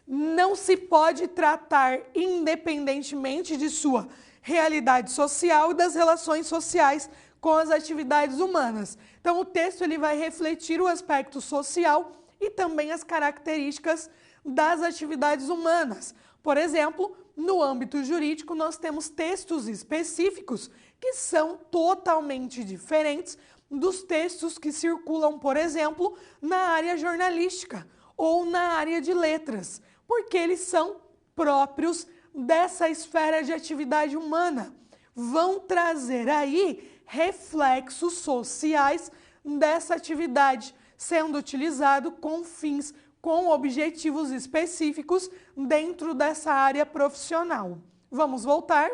Não se pode tratar independentemente de sua realidade social e das relações sociais com as atividades humanas. Então, o texto ele vai refletir o aspecto social e também as características das atividades humanas. Por exemplo, no âmbito jurídico, nós temos textos específicos que são totalmente diferentes dos textos que circulam, por exemplo, na área jornalística ou na área de letras, porque eles são próprios dessa esfera de atividade humana. Vão trazer aí reflexos sociais dessa atividade, sendo utilizado com fins, com objetivos específicos dentro dessa área profissional. Vamos voltar?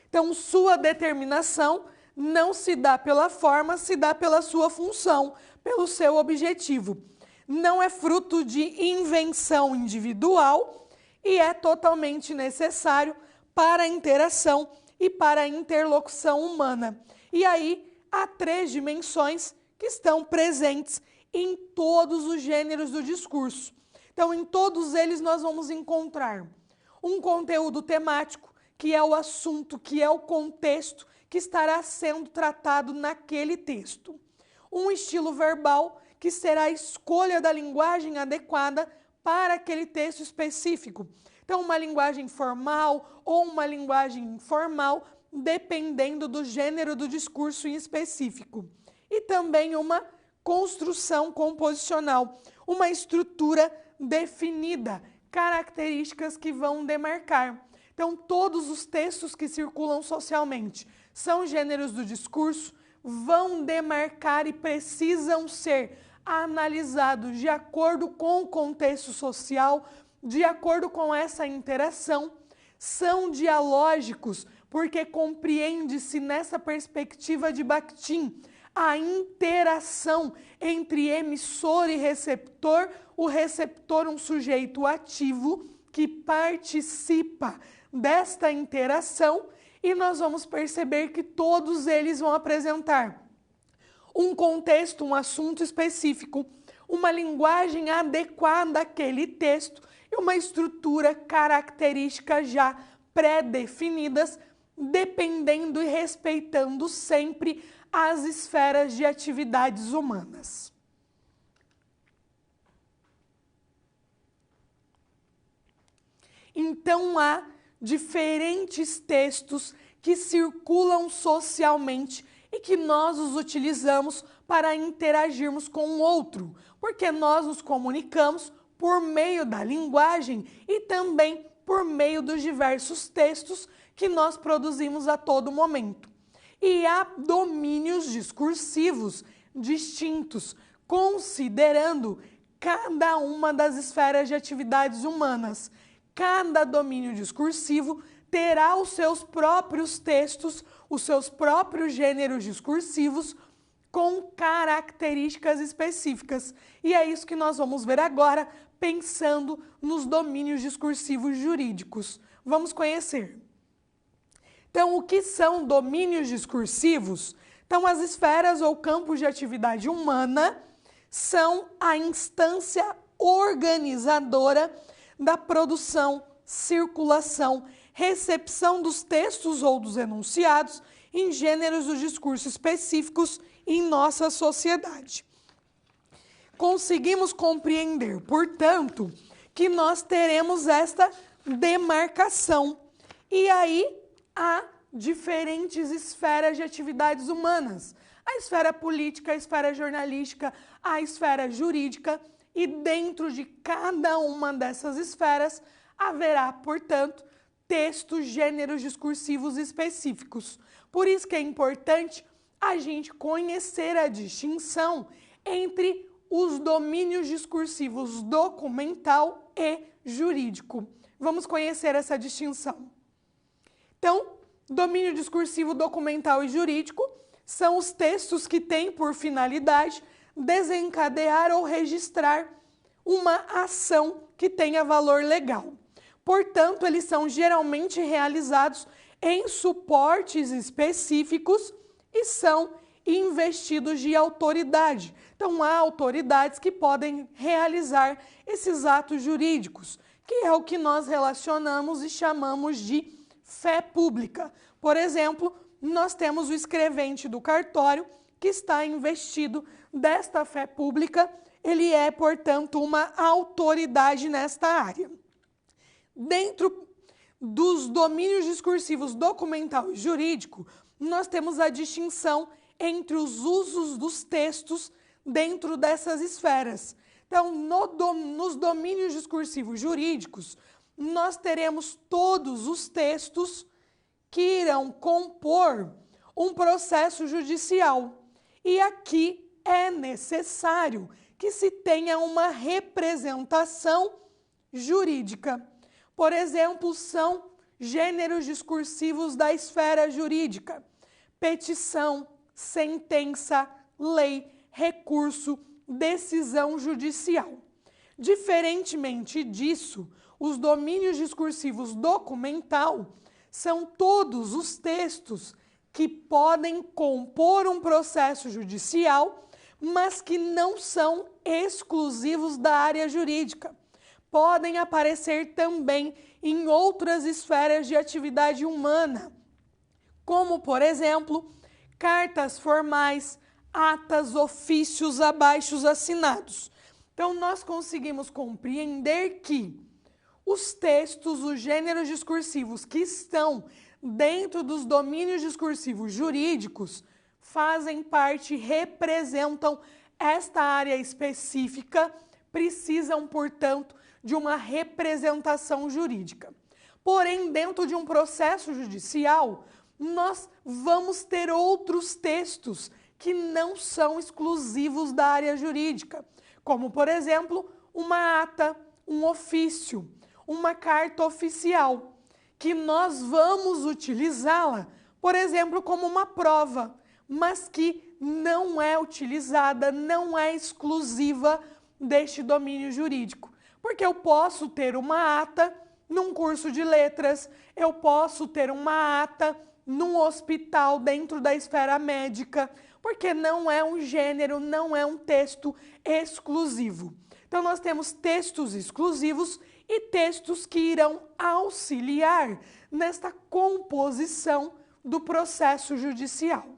Então, sua determinação não se dá pela forma, se dá pela sua função, pelo seu objetivo. Não é fruto de invenção individual e é totalmente necessário para a interação e para a interlocução humana. E aí, há 3 dimensões que estão presentes em todos os gêneros do discurso. Então, em todos eles nós vamos encontrar um conteúdo temático, que é o assunto, que é o contexto que estará sendo tratado naquele texto. Um estilo verbal, que será a escolha da linguagem adequada para aquele texto específico. Então, uma linguagem formal ou uma linguagem informal, dependendo do gênero do discurso em específico. E também uma construção composicional, uma estrutura definida, características que vão demarcar. Então, todos os textos que circulam socialmente são gêneros do discurso, vão demarcar e precisam ser analisados de acordo com o contexto social, de acordo com essa interação, são dialógicos, porque compreende-se nessa perspectiva de Bakhtin a interação entre emissor e receptor, o receptor um sujeito ativo que participa desta interação, e nós vamos perceber que todos eles vão apresentar um contexto, um assunto específico, uma linguagem adequada àquele texto e uma estrutura característica já pré-definidas, dependendo e respeitando sempre as esferas de atividades humanas. Então, há diferentes textos que circulam socialmente e que nós os utilizamos para interagirmos com o outro, porque nós nos comunicamos por meio da linguagem e também por meio dos diversos textos que nós produzimos a todo momento. E há domínios discursivos distintos, considerando cada uma das esferas de atividades humanas. Cada domínio discursivo terá os seus próprios textos, os seus próprios gêneros discursivos com características específicas. E é isso que nós vamos ver agora, pensando nos domínios discursivos jurídicos. Vamos conhecer. Então, o que são domínios discursivos? Então, as esferas ou campos de atividade humana são a instância organizadora da produção, circulação, recepção dos textos ou dos enunciados em gêneros do discurso específicos em nossa sociedade. Conseguimos compreender, portanto, que nós teremos esta demarcação. E aí há diferentes esferas de atividades humanas. A esfera política, a esfera jornalística, a esfera jurídica, e dentro de cada uma dessas esferas haverá, portanto, textos, gêneros discursivos específicos. Por isso que é importante a gente conhecer a distinção entre os domínios discursivos documental e jurídico. Vamos conhecer essa distinção. Então, domínio discursivo documental e jurídico são os textos que têm por finalidade desencadear ou registrar uma ação que tenha valor legal. Portanto, eles são geralmente realizados em suportes específicos e são investidos de autoridade. Então, há autoridades que podem realizar esses atos jurídicos, que é o que nós relacionamos e chamamos de fé pública. Por exemplo, nós temos o escrevente do cartório, que está investido desta fé pública, ele é, portanto, uma autoridade nesta área. Dentro dos domínios discursivos documental e jurídico, nós temos a distinção entre os usos dos textos dentro dessas esferas. Então, nos domínios discursivos jurídicos, nós teremos todos os textos que irão compor um processo judicial. E aqui é necessário que se tenha uma representação jurídica. Por exemplo, são gêneros discursivos da esfera jurídica: petição, sentença, lei, recurso, decisão judicial. Diferentemente disso, os domínios discursivos documental são todos os textos que podem compor um processo judicial, mas que não são exclusivos da área jurídica. Podem aparecer também em outras esferas de atividade humana, como, por exemplo, cartas formais, atas, ofícios, abaixos assinados. Então, nós conseguimos compreender que os textos, os gêneros discursivos que estão dentro dos domínios discursivos jurídicos fazem parte, representam esta área específica, precisam, portanto, de uma representação jurídica. Porém, dentro de um processo judicial, nós vamos ter outros textos que não são exclusivos da área jurídica, como, por exemplo, uma ata, um ofício, uma carta oficial, que nós vamos utilizá-la, por exemplo, como uma prova, mas que não é utilizada, não é exclusiva deste domínio jurídico. Porque eu posso ter uma ata num curso de letras, eu posso ter uma ata num hospital dentro da esfera médica, porque não é um gênero, não é um texto exclusivo. Então, nós temos textos exclusivos e textos que irão auxiliar nesta composição do processo judicial.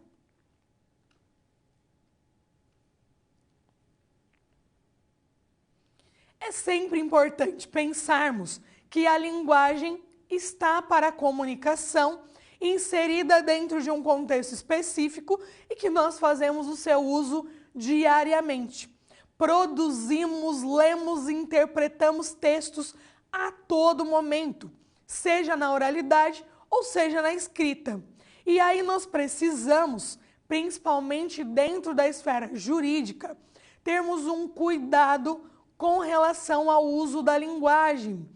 É sempre importante pensarmos que a linguagem está para a comunicação, inserida dentro de um contexto específico e que nós fazemos o seu uso diariamente. Produzimos, lemos e interpretamos textos a todo momento, seja na oralidade ou seja na escrita. E aí nós precisamos, principalmente dentro da esfera jurídica, termos um cuidado com relação ao uso da linguagem,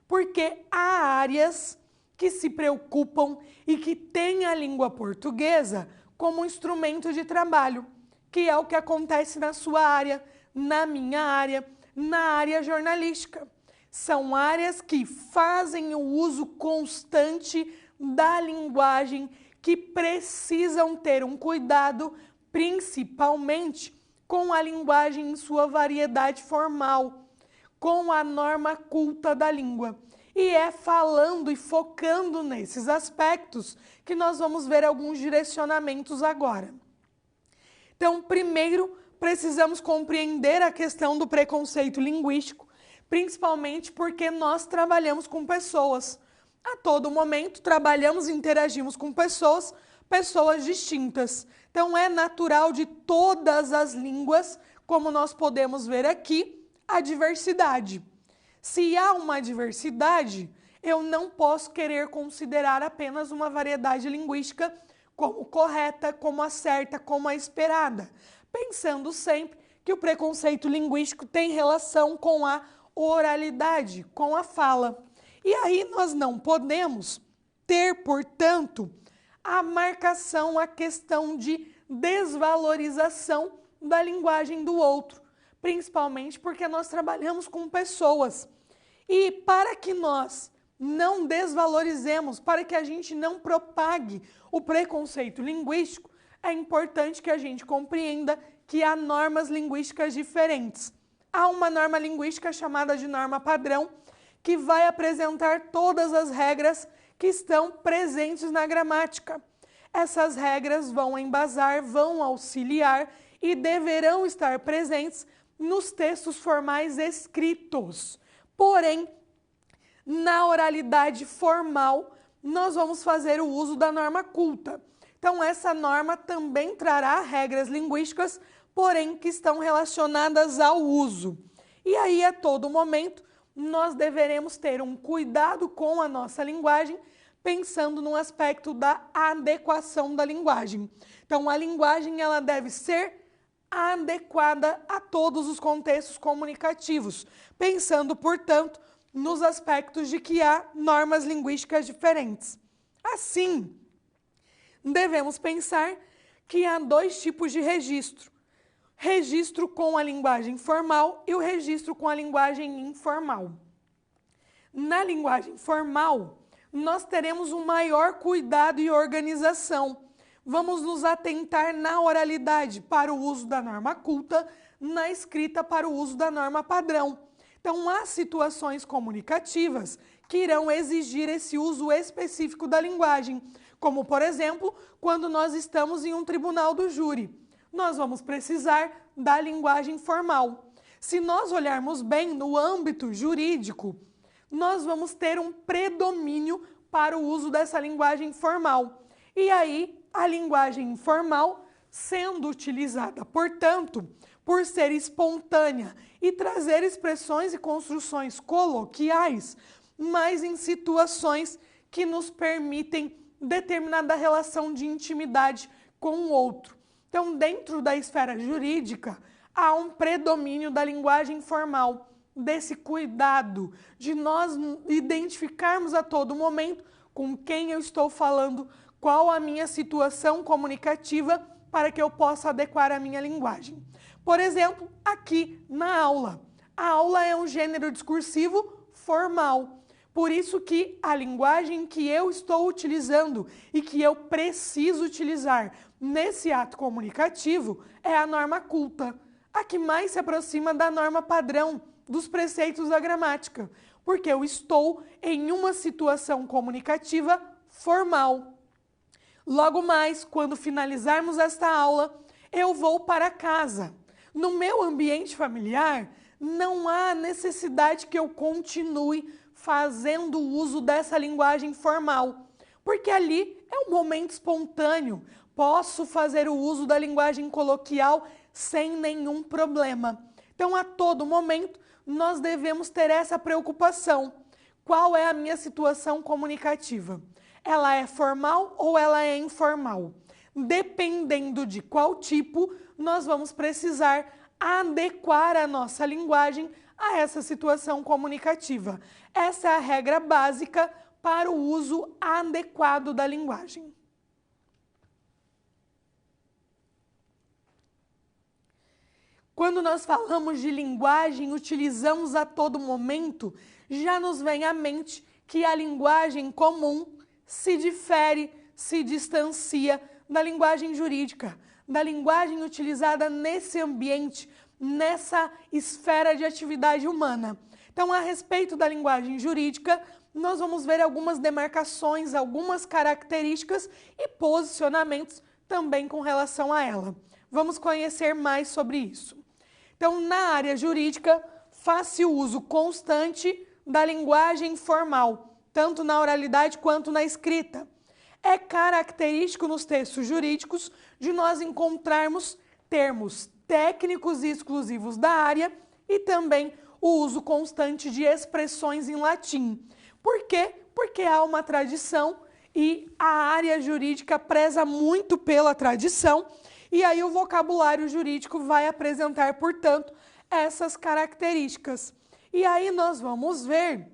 porque há áreas que se preocupam e que têm a língua portuguesa como instrumento de trabalho, que é o que acontece na sua área, na minha área, na área jornalística. São áreas que fazem o uso constante da linguagem, que precisam ter um cuidado, principalmente com a linguagem em sua variedade formal, com a norma culta da língua. E é falando e focando nesses aspectos que nós vamos ver alguns direcionamentos agora. Então, primeiro, precisamos compreender a questão do preconceito linguístico, principalmente porque nós trabalhamos com pessoas. A todo momento, trabalhamos e interagimos com pessoas distintas. Então, é natural de todas as línguas, como nós podemos ver aqui, a diversidade. Se há uma diversidade, eu não posso querer considerar apenas uma variedade linguística como correta, como a certa, como a esperada, pensando sempre que o preconceito linguístico tem relação com a oralidade, com a fala. E aí nós não podemos ter, portanto, a marcação, a questão de desvalorização da linguagem do outro, principalmente porque nós trabalhamos com pessoas. E para que nós não desvalorizemos, para que a gente não propague o preconceito linguístico, é importante que a gente compreenda que há normas linguísticas diferentes. Há uma norma linguística chamada de norma padrão, que vai apresentar todas as regras que estão presentes na gramática. Essas regras vão embasar, vão auxiliar e deverão estar presentes nos textos formais escritos. Porém, na oralidade formal, nós vamos fazer o uso da norma culta. Então, essa norma também trará regras linguísticas, porém que estão relacionadas ao uso. E aí, a todo momento, nós deveremos ter um cuidado com a nossa linguagem, pensando no aspecto da adequação da linguagem. Então, a linguagem ela deve ser adequada a todos os contextos comunicativos, pensando, portanto, nos aspectos de que há normas linguísticas diferentes. Assim, devemos pensar que há dois tipos de registro: registro com a linguagem formal e o registro com a linguagem informal. Na linguagem formal, nós teremos um maior cuidado e organização. Vamos nos atentar na oralidade para o uso da norma culta, na escrita para o uso da norma padrão. Então, há situações comunicativas que irão exigir esse uso específico da linguagem, como, por exemplo, quando nós estamos em um tribunal do júri. Nós vamos precisar da linguagem formal. Se nós olharmos bem no âmbito jurídico, nós vamos ter um predomínio para o uso dessa linguagem formal. E aí, a linguagem informal sendo utilizada, portanto, por ser espontânea e trazer expressões e construções coloquiais, mas em situações que nos permitem determinada relação de intimidade com o outro. Então, dentro da esfera jurídica, há um predomínio da linguagem formal, desse cuidado de nós identificarmos a todo momento com quem eu estou falando, qual a minha situação comunicativa para que eu possa adequar a minha linguagem. Por exemplo, aqui na aula. A aula é um gênero discursivo formal. Por isso que a linguagem que eu estou utilizando e que eu preciso utilizar nesse ato comunicativo é a norma culta, a que mais se aproxima da norma padrão, dos preceitos da gramática, porque eu estou em uma situação comunicativa formal. Logo mais, quando finalizarmos esta aula, eu vou para casa. No meu ambiente familiar, não há necessidade que eu continue fazendo uso dessa linguagem formal, porque ali é um momento espontâneo. Posso fazer o uso da linguagem coloquial sem nenhum problema. Então, a todo momento, nós devemos ter essa preocupação. Qual é a minha situação comunicativa? Ela é formal ou ela é informal? Dependendo de qual tipo, nós vamos precisar adequar a nossa linguagem a essa situação comunicativa. Essa é a regra básica para o uso adequado da linguagem. Quando nós falamos de linguagem, utilizamos a todo momento, já nos vem à mente que a linguagem comum se difere, se distancia da linguagem jurídica, da linguagem utilizada nesse ambiente, nessa esfera de atividade humana. Então, a respeito da linguagem jurídica, nós vamos ver algumas demarcações, algumas características e posicionamentos também com relação a ela. Vamos conhecer mais sobre isso. Então, na área jurídica, faz-se uso constante da linguagem formal, tanto na oralidade quanto na escrita. É característico nos textos jurídicos de nós encontrarmos termos técnicos e exclusivos da área e também o uso constante de expressões em latim. Por quê? Porque há uma tradição e a área jurídica preza muito pela tradição. E aí o vocabulário jurídico vai apresentar, portanto, essas características. E aí nós vamos ver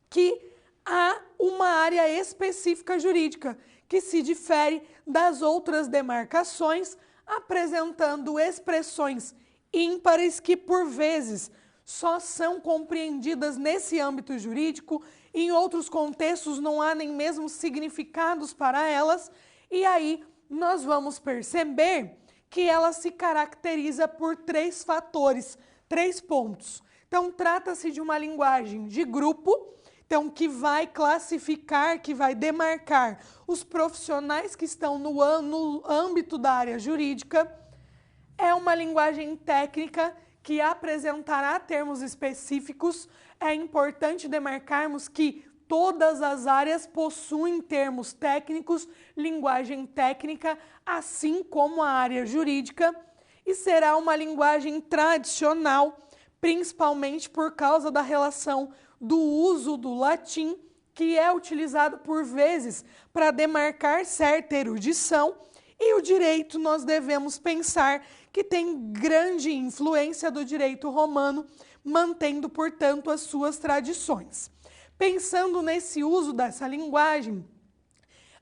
que há uma área específica jurídica que se difere das outras demarcações, apresentando expressões ímpares que, por vezes, só são compreendidas nesse âmbito jurídico, em outros contextos não há nem mesmo significados para elas, e aí nós vamos perceber que ela se caracteriza por 3 fatores, 3 pontos. Então, trata-se de uma linguagem de grupo, então, que vai classificar, que vai demarcar os profissionais que estão no âmbito da área jurídica. É uma linguagem técnica que apresentará termos específicos. É importante demarcarmos que todas as áreas possuem termos técnicos, linguagem técnica, assim como a área jurídica, e será uma linguagem tradicional, principalmente por causa da relação do uso do latim, que é utilizado por vezes para demarcar certa erudição, e o direito nós devemos pensar que tem grande influência do direito romano, mantendo, portanto, as suas tradições. Pensando nesse uso dessa linguagem,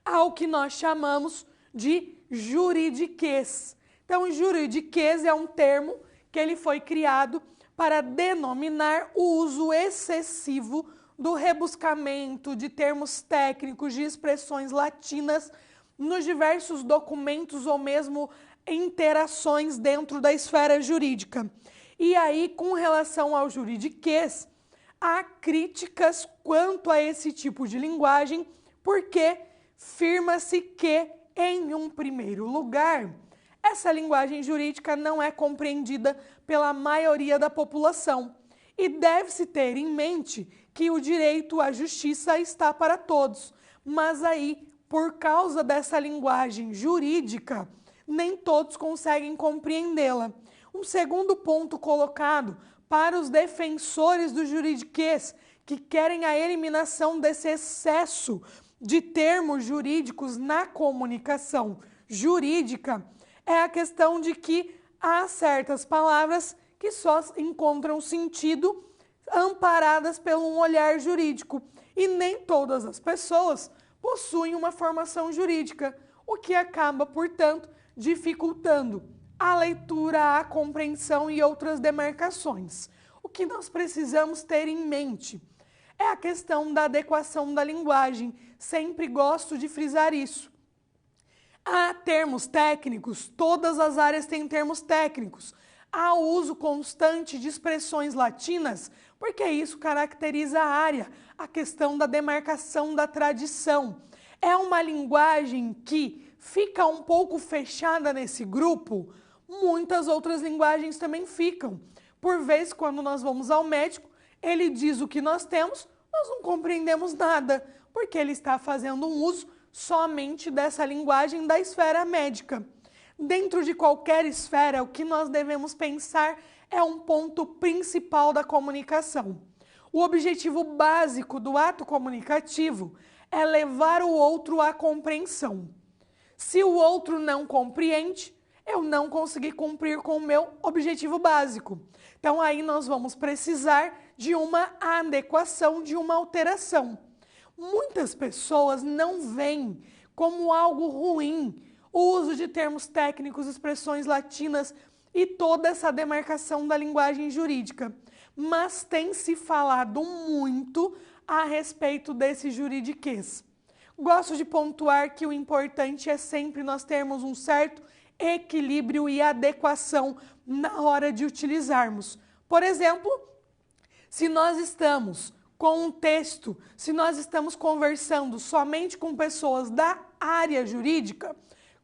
há o que nós chamamos de juridiquês. Então, juridiquês é um termo que ele foi criado para denominar o uso excessivo do rebuscamento de termos técnicos, de expressões latinas nos diversos documentos ou mesmo interações dentro da esfera jurídica. E aí, com relação ao juridiquês, há críticas quanto a esse tipo de linguagem, porque afirma-se que, em um primeiro lugar, essa linguagem jurídica não é compreendida pela maioria da população. E deve-se ter em mente que o direito à justiça está para todos, mas aí, por causa dessa linguagem jurídica, nem todos conseguem compreendê-la. Um segundo ponto colocado para os defensores do juridiquês, que querem a eliminação desse excesso de termos jurídicos na comunicação jurídica, é a questão de que há certas palavras que só encontram sentido amparadas por um olhar jurídico, e nem todas as pessoas possuem uma formação jurídica, o que acaba, portanto, dificultando a leitura, a compreensão e outras demarcações. O que nós precisamos ter em mente é a questão da adequação da linguagem. Sempre gosto de frisar isso. Há termos técnicos, todas as áreas têm termos técnicos. Há o uso constante de expressões latinas, porque isso caracteriza a área, a questão da demarcação da tradição. É uma linguagem que fica um pouco fechada nesse grupo, muitas outras linguagens também ficam. Por vezes, quando nós vamos ao médico, ele diz o que nós temos, nós não compreendemos nada, porque ele está fazendo um uso somente dessa linguagem da esfera médica. Dentro de qualquer esfera, o que nós devemos pensar é um ponto principal da comunicação. O objetivo básico do ato comunicativo é levar o outro à compreensão. Se o outro não compreende, eu não consegui cumprir com o meu objetivo básico. Então, aí nós vamos precisar de uma adequação, de uma alteração. Muitas pessoas não veem como algo ruim o uso de termos técnicos, expressões latinas e toda essa demarcação da linguagem jurídica. Mas tem se falado muito a respeito desse juridiquês. Gosto de pontuar que o importante é sempre nós termos um certo equilíbrio e adequação na hora de utilizarmos. Por exemplo, se nós estamos com um texto, se nós estamos conversando somente com pessoas da área jurídica,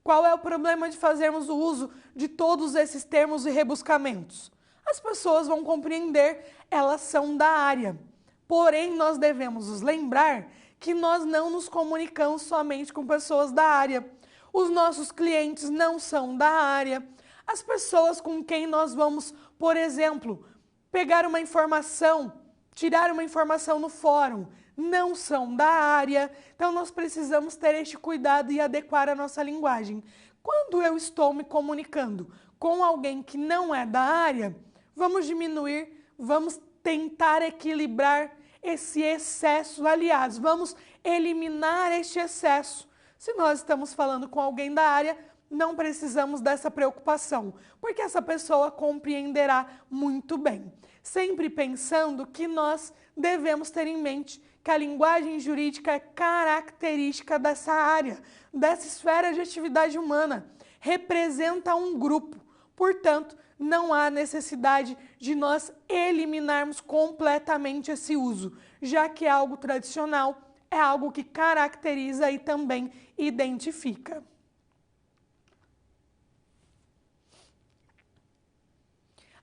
qual é o problema de fazermos o uso de todos esses termos e rebuscamentos? As pessoas vão compreender, elas são da área. Porém, nós devemos nos lembrar que nós não nos comunicamos somente com pessoas da área. Os nossos clientes não são da área. As pessoas com quem nós vamos, por exemplo, pegar uma informação, tirar uma informação no fórum, não são da área. Então, nós precisamos ter este cuidado e adequar a nossa linguagem. Quando eu estou me comunicando com alguém que não é da área, vamos diminuir, vamos tentar equilibrar esse excesso. Aliás, vamos eliminar este excesso. Se nós estamos falando com alguém da área, não precisamos dessa preocupação, porque essa pessoa compreenderá muito bem. Sempre pensando que nós devemos ter em mente que a linguagem jurídica é característica dessa área, dessa esfera de atividade humana, representa um grupo. Portanto, não há necessidade de nós eliminarmos completamente esse uso, já que é algo tradicional, é algo que caracteriza e também identifica.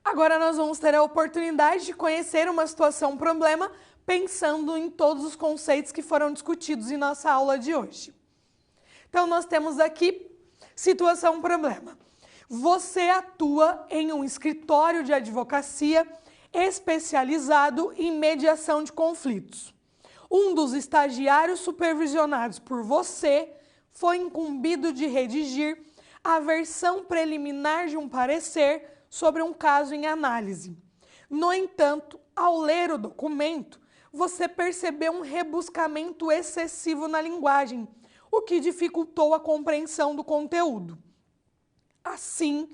Agora nós vamos ter a oportunidade de conhecer uma situação problema pensando em todos os conceitos que foram discutidos em nossa aula de hoje. Então, nós temos aqui situação problema. Você atua em um escritório de advocacia especializado em mediação de conflitos. Um dos estagiários supervisionados por você foi incumbido de redigir a versão preliminar de um parecer sobre um caso em análise. No entanto, ao ler o documento, você percebeu um rebuscamento excessivo na linguagem, o que dificultou a compreensão do conteúdo. Assim,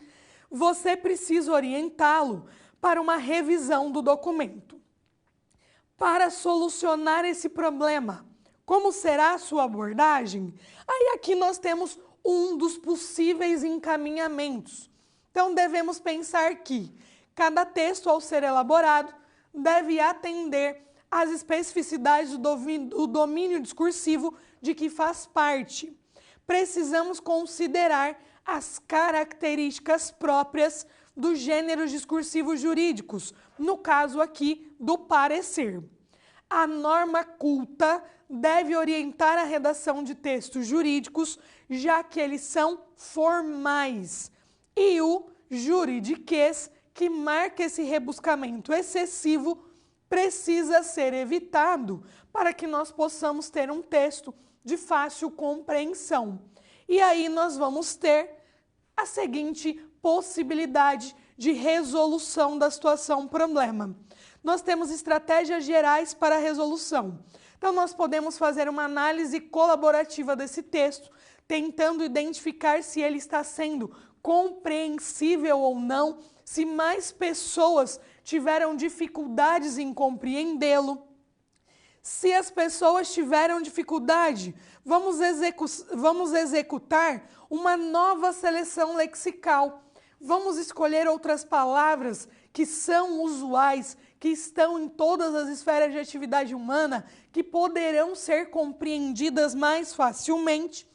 você precisa orientá-lo para uma revisão do documento. Para solucionar esse problema, como será a sua abordagem? Aí aqui nós temos um dos possíveis encaminhamentos. Então, devemos pensar que cada texto, ao ser elaborado, deve atender às especificidades do domínio discursivo de que faz parte. Precisamos considerar as características próprias dos gêneros discursivos jurídicos, no caso aqui do parecer. A norma culta deve orientar a redação de textos jurídicos, já que eles são formais, e o juridiquês, que marca esse rebuscamento excessivo, precisa ser evitado para que nós possamos ter um texto de fácil compreensão. E aí nós vamos ter a seguinte possibilidade de resolução da situação problema. Nós temos estratégias gerais para a resolução. Então, nós podemos fazer uma análise colaborativa desse texto, tentando identificar se ele está sendo compreensível ou não, se mais pessoas tiveram dificuldades em compreendê-lo. Se as pessoas tiveram dificuldade, vamos executar uma nova seleção lexical. Vamos escolher outras palavras que são usuais, que estão em todas as esferas de atividade humana, que poderão ser compreendidas mais facilmente.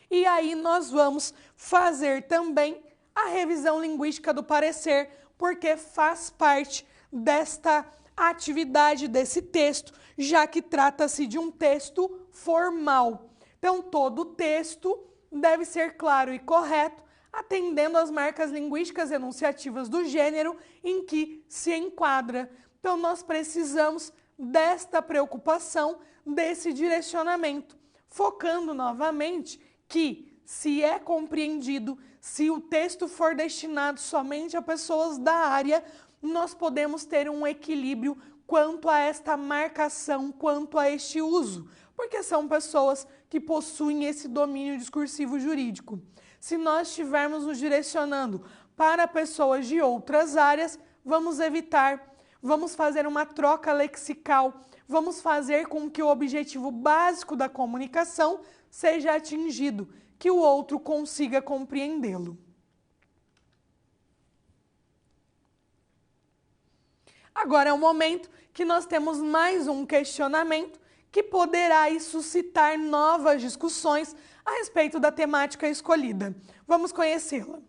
E aí nós vamos fazer também a revisão linguística do parecer, porque faz parte desta atividade desse texto, já que trata-se de um texto formal. Então, todo texto deve ser claro e correto, atendendo às marcas linguísticas enunciativas do gênero em que se enquadra. Então, nós precisamos desta preocupação, desse direcionamento, focando novamente que, se é compreendido, se o texto for destinado somente a pessoas da área, nós podemos ter um equilíbrio quanto a esta marcação, quanto a este uso, porque são pessoas que possuem esse domínio discursivo jurídico. Se nós estivermos nos direcionando para pessoas de outras áreas, vamos evitar, vamos fazer uma troca lexical, vamos fazer com que o objetivo básico da comunicação seja atingido, que o outro consiga compreendê-lo. Agora é o momento que nós temos mais um questionamento que poderá suscitar novas discussões a respeito da temática escolhida. Vamos conhecê-la.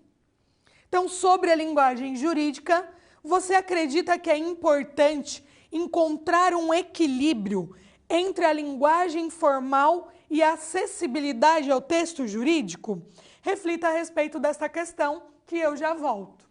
Então, sobre a linguagem jurídica, você acredita que é importante encontrar um equilíbrio entre a linguagem formal e a acessibilidade ao texto jurídico? Reflita a respeito desta questão, que eu já volto.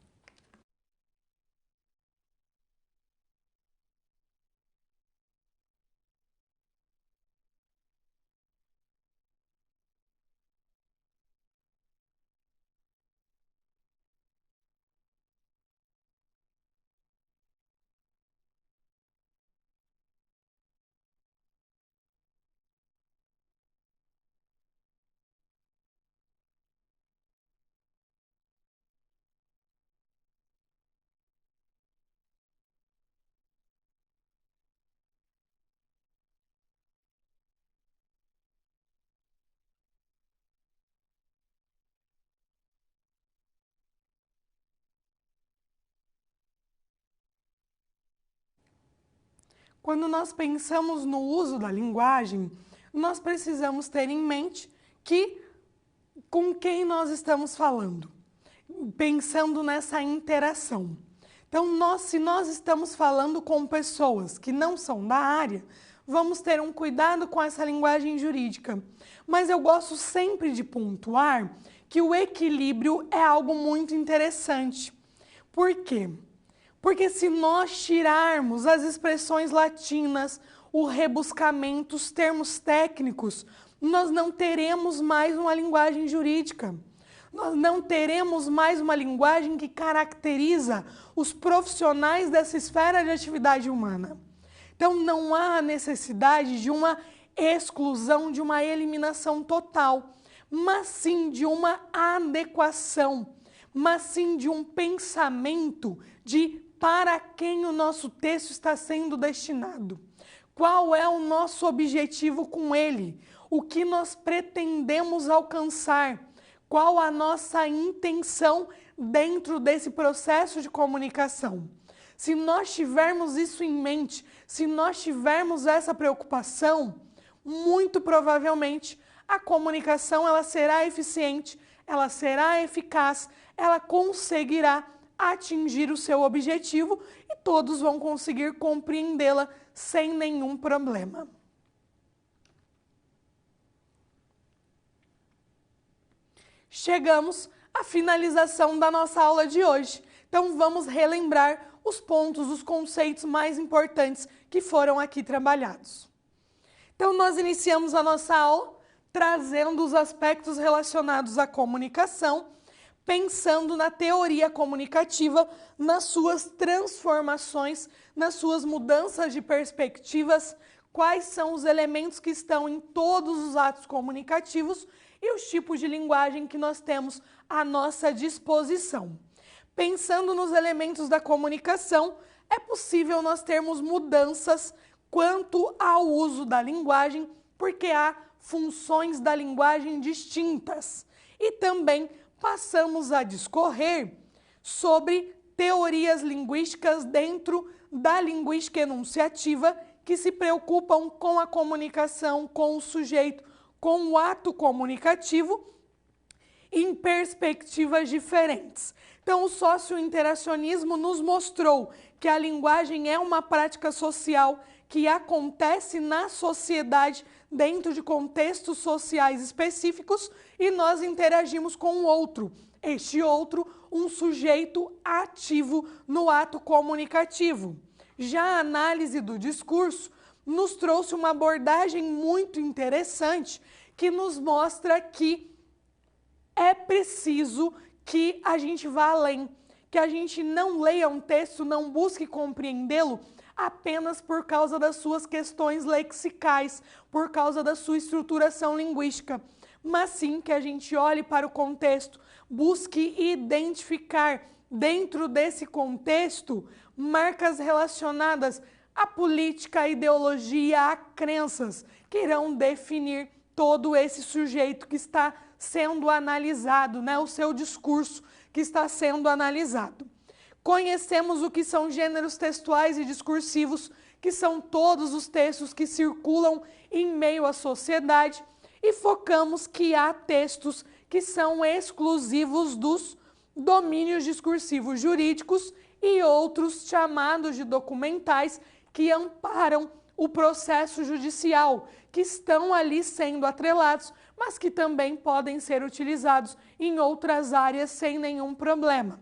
Quando nós pensamos no uso da linguagem, nós precisamos ter em mente que com quem nós estamos falando, pensando nessa interação. Então, se nós estamos falando com pessoas que não são da área, vamos ter um cuidado com essa linguagem jurídica. Mas eu gosto sempre de pontuar que o equilíbrio é algo muito interessante. Por quê? Porque se nós tirarmos as expressões latinas, o rebuscamento, os termos técnicos, nós não teremos mais uma linguagem jurídica. Nós não teremos mais uma linguagem que caracteriza os profissionais dessa esfera de atividade humana. Então, não há necessidade de uma exclusão, de uma eliminação total, mas sim de uma adequação, mas sim de um pensamento de para quem o nosso texto está sendo destinado. Qual é o nosso objetivo com ele? O que nós pretendemos alcançar? Qual a nossa intenção dentro desse processo de comunicação? Se nós tivermos isso em mente, se nós tivermos essa preocupação, muito provavelmente a comunicação ela será eficiente, ela será eficaz, ela conseguirá atingir o seu objetivo e todos vão conseguir compreendê-la sem nenhum problema. Chegamos à finalização da nossa aula de hoje. Então, vamos relembrar os pontos, os conceitos mais importantes que foram aqui trabalhados. Então, nós iniciamos a nossa aula trazendo os aspectos relacionados à comunicação, pensando na teoria comunicativa, nas suas transformações, nas suas mudanças de perspectivas, quais são os elementos que estão em todos os atos comunicativos e os tipos de linguagem que nós temos à nossa disposição. Pensando nos elementos da comunicação, é possível nós termos mudanças quanto ao uso da linguagem, porque há funções da linguagem distintas. E também passamos a discorrer sobre teorias linguísticas dentro da linguística enunciativa que se preocupam com a comunicação, com o sujeito, com o ato comunicativo em perspectivas diferentes. Então, o sociointeracionismo nos mostrou que a linguagem é uma prática social que acontece na sociedade dentro de contextos sociais específicos e nós interagimos com o outro. Este outro, um sujeito ativo no ato comunicativo. Já a análise do discurso nos trouxe uma abordagem muito interessante que nos mostra que é preciso que a gente vá além, que a gente não leia um texto, não busque compreendê-lo apenas por causa das suas questões lexicais, por causa da sua estruturação linguística, mas sim que a gente olhe para o contexto, busque identificar dentro desse contexto marcas relacionadas à política, à ideologia, a crenças que irão definir todo esse sujeito que está sendo analisado, né? O seu discurso que está sendo analisado. Conhecemos o que são gêneros textuais e discursivos, que são todos os textos que circulam em meio à sociedade, e focamos que há textos que são exclusivos dos domínios discursivos jurídicos e outros chamados de documentais que amparam o processo judicial, que estão ali sendo atrelados, mas que também podem ser utilizados em outras áreas sem nenhum problema.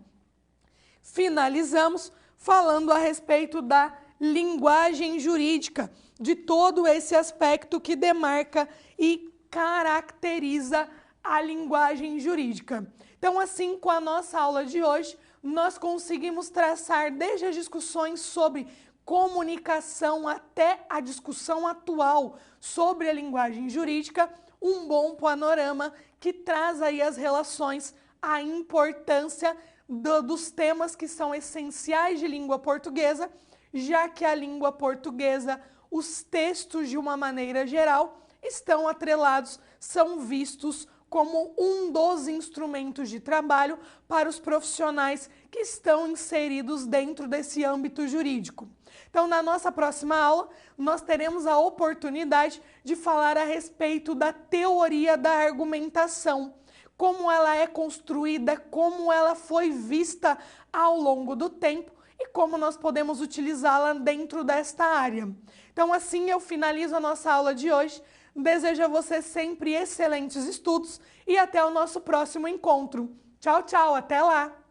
Finalizamos falando a respeito da linguagem jurídica, de todo esse aspecto que demarca e caracteriza a linguagem jurídica. Então, assim, com a nossa aula de hoje, nós conseguimos traçar desde as discussões sobre comunicação até a discussão atual sobre a linguagem jurídica, um bom panorama que traz aí as relações, a importância dos temas que são essenciais de língua portuguesa, já que a língua portuguesa, os textos de uma maneira geral, estão atrelados, são vistos como um dos instrumentos de trabalho para os profissionais que estão inseridos dentro desse âmbito jurídico. Então, na nossa próxima aula, nós teremos a oportunidade de falar a respeito da teoria da argumentação, como ela é construída, como ela foi vista ao longo do tempo e como nós podemos utilizá-la dentro desta área. Então, assim eu finalizo a nossa aula de hoje. Desejo a você sempre excelentes estudos e até o nosso próximo encontro. Tchau, tchau, até lá!